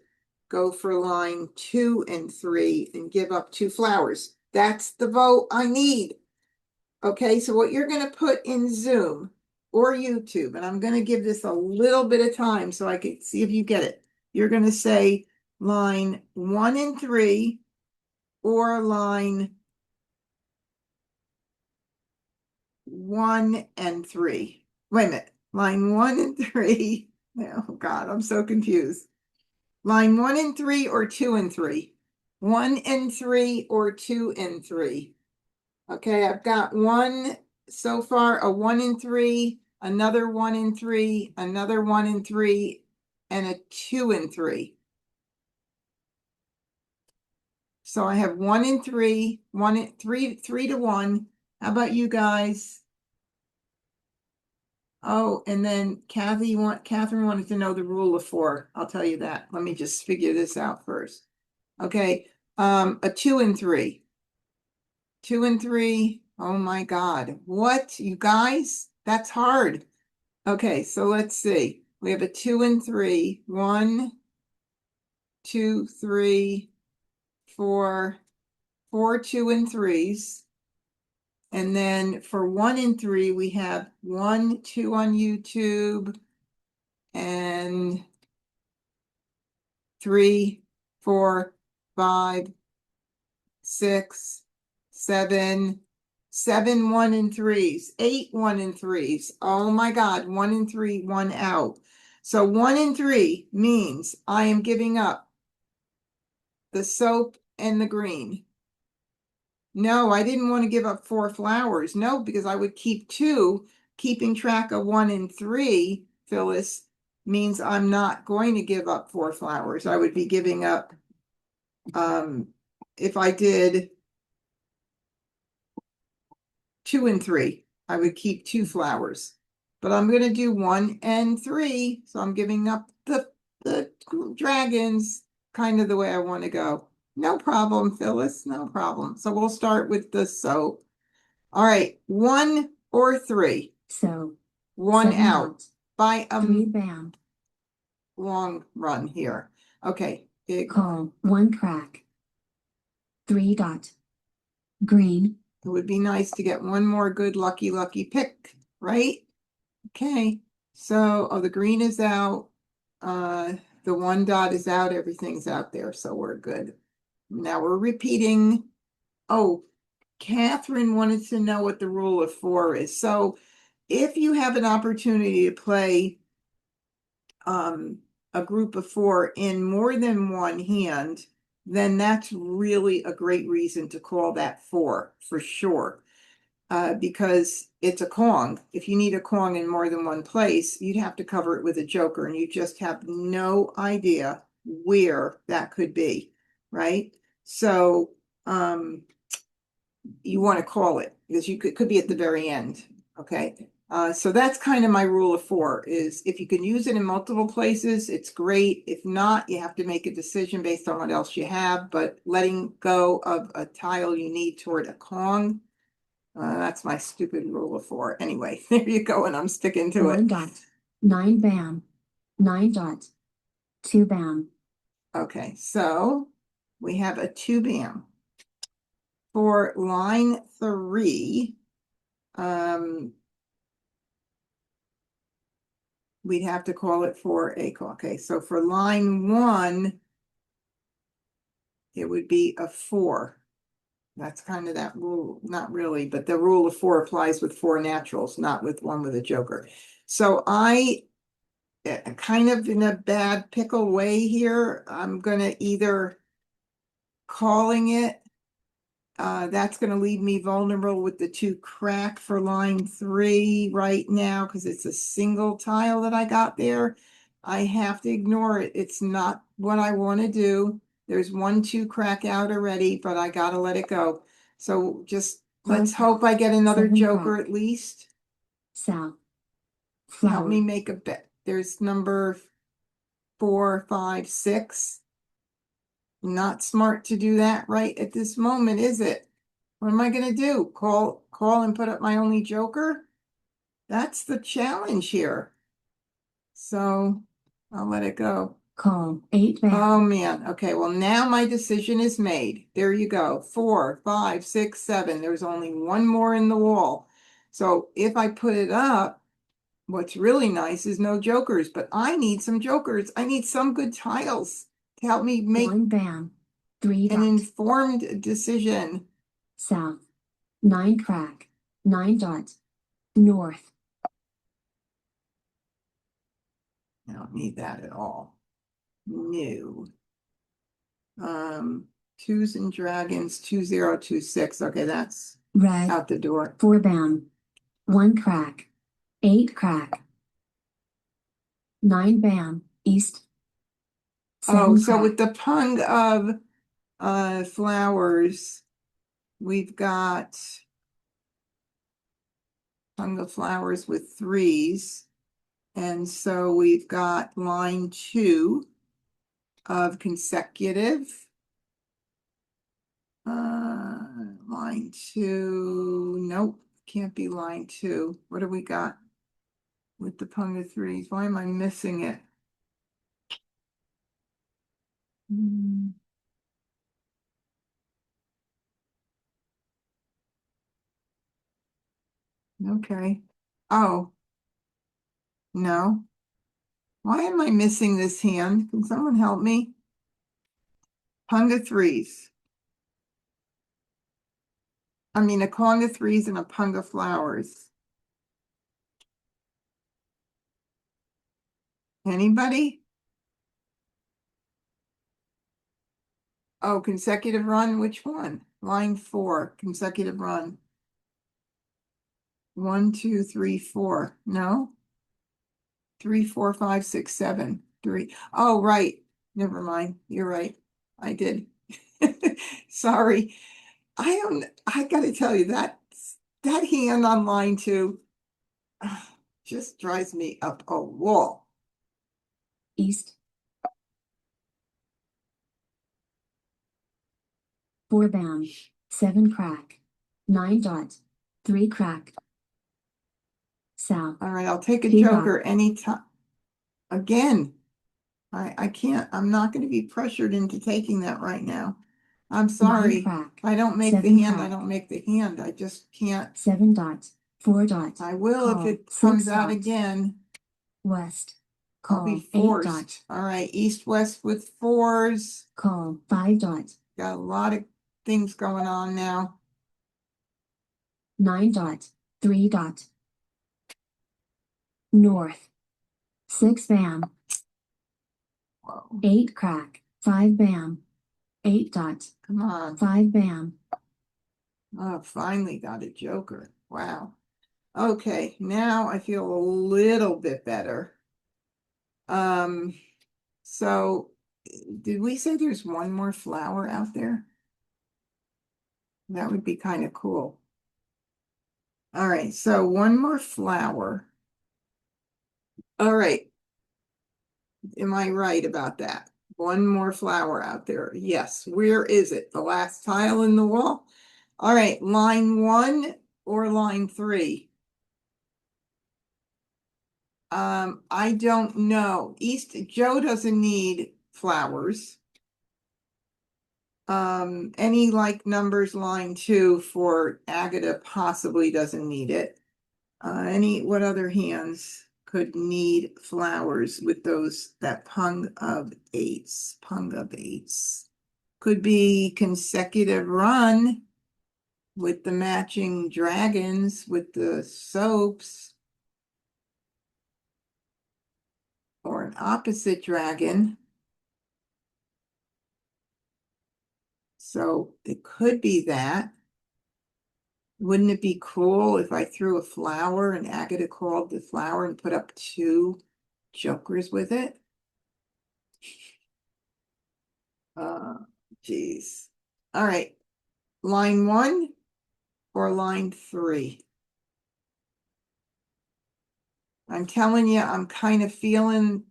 go for line 2 and 3 and give up 2 flowers? That's the vote I need. Okay, so what you're going to put in Zoom or YouTube, and I'm going to give this a little bit of time so I can see if you get it. You're going to say line 1 and 3 or line 1 and 3. Wait a minute. Line 1 and 3. Oh God, I'm so confused. Line 1 and 3 or 2 and 3? 1 and 3 or 2 and 3? Okay, I've got one so far, a 1 and 3, another 1 and 3, another 1 and 3, and a 2 and 3. So I have 1 and 3, 1 and 3, 3 to 1. How about you guys? Oh, and then Catherine wanted to know the rule of 4. I'll tell you that. Let me just figure this out first. Okay, a 2 and 3. 2 and 3. Oh my God. What, you guys? That's hard. Okay, so let's see. We have a 2 and 3. 1, 2, 3, 4, 4 2 and 3s. And then for 1 and 3, we have 1, 2 on YouTube, and 3, 4, 5, 6, 7, 7 1 and 3s, 8 1 and 3s. Oh my God, 1 and 3, 1 out. So 1 and 3 means I am giving up the soap and the green. No, I didn't want to give up 4 flowers. No, because I would keep 2. Keeping track of 1 and 3, Phyllis, means I'm not going to give up 4 flowers. I would be giving up, if I did 2 and 3, I would keep 2 flowers. But I'm going to do 1 and 3, so I'm giving up the dragons, kind of the way I want to go. No problem, Phyllis, no problem. So we'll start with the soap. All right, 1 or 3. So 1 7 out dot. by a 3 bam. long run here. Okay, it Call 1 crack. 3 dot. Green. would be nice to get one more good lucky pick, right? Okay, so the green is out. The 1 dot is out, everything's out there, so we're good. Now we're repeating. Oh, Catherine wanted to know what the rule of 4 is. So if you have an opportunity to play a group of 4 in more than one hand, then that's really a great reason to call that 4 for sure. Because it's a Kong. If you need a Kong in more than one place, you'd have to cover it with a joker, and you just have no idea where that could be, right? So you want to call it because you could be at the very end. Okay. So that's kind of my rule of 4 is if you can use it in multiple places, it's great. If not, you have to make a decision based on what else you have, but letting go of a tile you need toward a Kong. That's my stupid rule of 4. Anyway, there you go, and I'm sticking to 1 it. dot. 9 bam. 9 dot. 2 bam. Okay, so we have a 2 bam. For line 3, we'd have to call it for a call. Okay, so for line 1, it would be a 4. That's kind of that rule, not really, but the rule of 4 applies with 4 naturals, not with 1 with a joker. So I kind of in a bad pickle way here. I'm gonna either calling it. That's going to leave me vulnerable with the 2 crack for line 3 right now because it's a single tile that I got there. I have to ignore it. It's not what I want to do. There's 1 2 crack out already, but I got to let it go. So just let's hope I get another 7 joker crack. at least. South. Help me Flower. make a bet. There's number 4 5 6. Not smart to do that right at this moment, is it? What am I going to do? Call and put up my only joker? That's the challenge here. So I'll let it go. Call 8 bam. Oh man. Okay. Well, now my decision is made. There you go. 4, 5, 6, 7. There's only one more in the wall. So if I put it up, what's really nice is no jokers, but I need some jokers. I need some good tiles to help me make 1 bam. 3 an dot. informed decision. South. 9 crack. 9 dot. North. I don't need that at all. No. Twos and dragons, 2026. Okay, that's Red. out the door. 4 bam. 1 crack. 8 crack. 9 bam. East. 7 Oh, so crack. with the pung of flowers, we've got pung of flowers with 3s. And so we've got line 2 of consecutive. Line 2, nope, can't be line 2. What do we got with the pung of 3s? Why am I missing it? Okay. Oh, no. Why am I missing this hand? Can someone help me? Pung of 3s. I mean, a Kong of 3s and a pung of flowers. Anybody? Oh, consecutive run, which one? Line 4, consecutive run. 1, 2, 3, 4. No? 3, 4, 5, 6, 7. 3. Oh, right. Never mind. You're right. I did. Sorry. I gotta tell you that hand on line 2 just drives me up a wall. East. 4 bam. 7 crack. 9 dot. 3 crack. South. All right, I'll take a Feedback. joker anytime. Again, I can't, I'm not going to be pressured into taking that right now. I'm sorry. crack. If I don't make the 7 hand, I crack. don't make the hand. I just can't. 7 dot. 4 dot. I will if Call it 6 comes out dot. again. West. I'll Call be 8 dot. forced. All right, east, west with 4s. Call 5 dot. Got a lot of things going on now. 9 dot. 3 dot. North. 6 bam. Whoa, 8 crack. 5 bam. 8 dot. come on. 5 bam. Oh, finally got a joker. Wow. Okay, now I feel a little bit better. So did we say there's one more flower out there? That would be kind of cool. All right, so one more flower. All right. Am I right about that? One more flower out there. Yes. Where is it? The last tile in the wall? All right, line 1 or line 3? I don't know. Joe doesn't need flowers. Any like numbers line 2 for Agatha possibly doesn't need it. What other hands could need flowers with that pung of 8s? Pung of 8s. Could be consecutive run with the matching dragons with the soaps. Or an opposite dragon. So it could be that. Wouldn't it be cool if I threw a flower and Agatha called the flower and put up 2 jokers with it? Geez. All right. Line 1 or line 3? I'm telling you, I'm feeling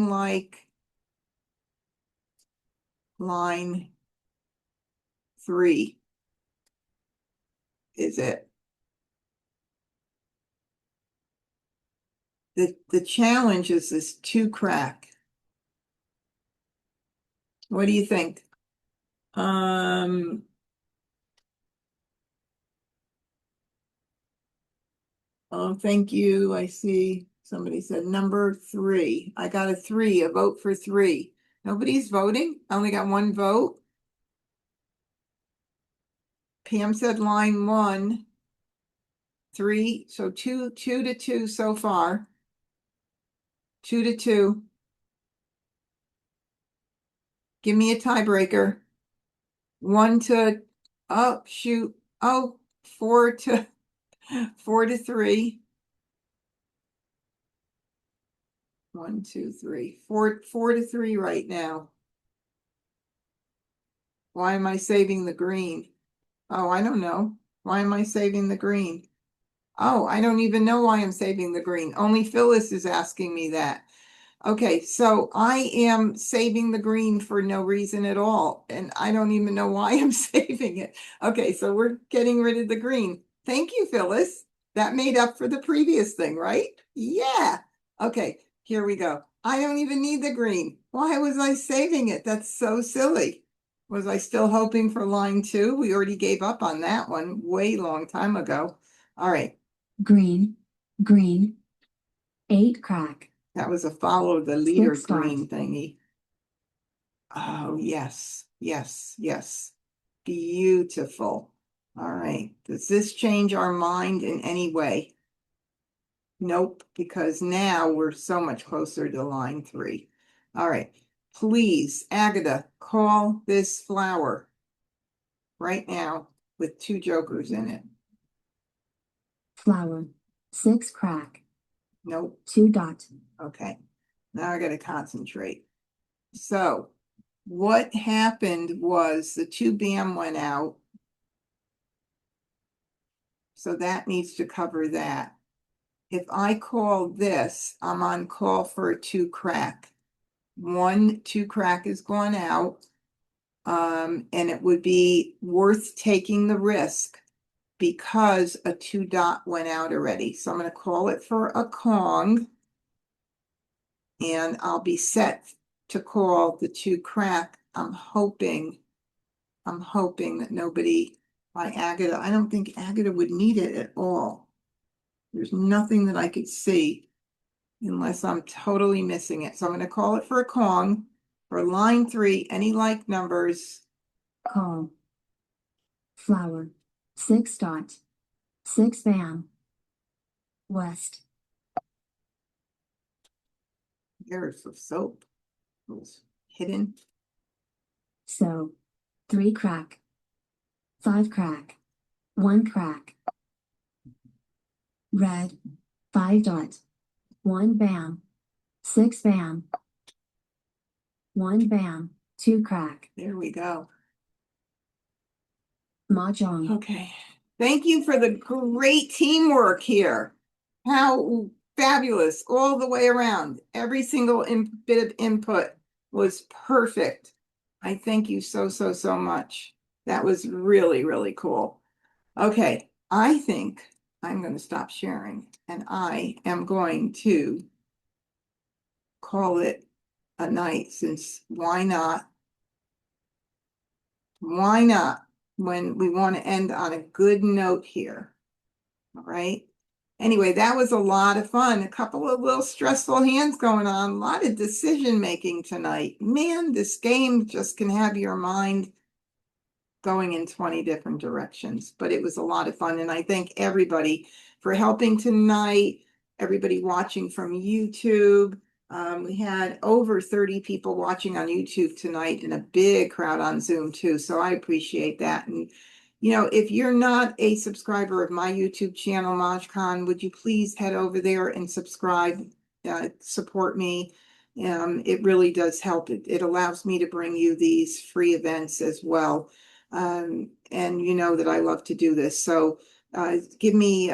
like line 3 is it. The challenge is this 2 crack. What do you think? Oh, thank you. I see somebody said number 3. I got a 3, a vote for 3. Nobody's voting. I only got 1 vote. Pam said line 1, 3. So 2 to 2 so far. 2 to 2. Give me a tiebreaker. 1 to, oh, shoot. Oh, 4 to 3. 1, 2, 3, 4 to 3 right now. Why am I saving the green? Oh, I don't know. Why am I saving the green? Oh, I don't even know why I'm saving the green. Only Phyllis is asking me that. Okay, so I am saving the green for no reason at all, and I don't even know why I'm saving it. Okay, so we're getting rid of the green. Thank you, Phyllis. That made up for the previous thing, right? Yeah. Okay, here we go. I don't even need the green. Why was I saving it? That's so silly. Was I still hoping for line 2? We already gave up on that one way long time ago. All right. Green, green. 8 crack. That was a follow the leader 6 dot. green thingy. Oh, yes, yes, yes. Beautiful. All right. Does this change our mind in any way? Nope, because now we're so much closer to line 3. All right. Please, Agatha, call this flower right now with 2 jokers in it. Flower. 6 crack. Nope. 2 dot. Okay. Now I got to concentrate. So what happened was the 2 BAM went out. So that needs to cover that. If I call this, I'm on call for a 2 crack. 1 2 crack is gone out. And it would be worth taking the risk because a 2 dot went out already. So I'm going to call it for a Kong. And I'll be set to call the 2 crack. I'm hoping that nobody by Agatha. I don't think Agatha would need it at all. There's nothing that I could see unless I'm totally missing it. So I'm going to call it for a Kong. For line 3, any like numbers. Call. Flower. 6 dot. 6 BAM. West. There's the soap. It was hidden. So. 3 crack. 5 crack. 1 crack. Red. 5 dot. 1 BAM. 6 BAM. 1 BAM. 2 crack. There we go. Mah Jongg. Okay. Thank you for the great teamwork here. How fabulous all the way around. Every single bit of input was perfect. I thank you so, so, so much. That was really, really cool. Okay, I think I'm going to stop sharing and I am going to call it a night since why not? Why not when we want to end on a good note here? All right. Anyway, that was a lot of fun. A couple of little stressful hands going on. A lot of decision making tonight. Man, this game just can have your mind going in 20 different directions. But it was a lot of fun. And I thank everybody for helping tonight. Everybody watching from YouTube. We had over 30 people watching on YouTube tonight and a big crowd on Zoom too. So I appreciate that. And you know, if you're not a subscriber of my YouTube channel, MahjCon, would you please head over there and subscribe, support me. It really does help. It allows me to bring you these free events as well. And you know that I love to do this. So give me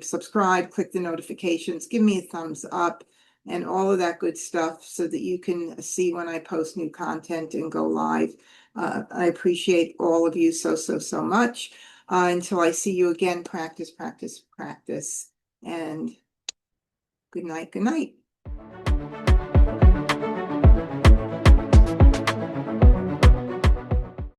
subscribe, click the notifications, give me a thumbs up and all of that good stuff so that you can see when I post new content and go live. I appreciate all of you so, so, so much. Until I see you again, practice, practice, practice. And Good night, good night.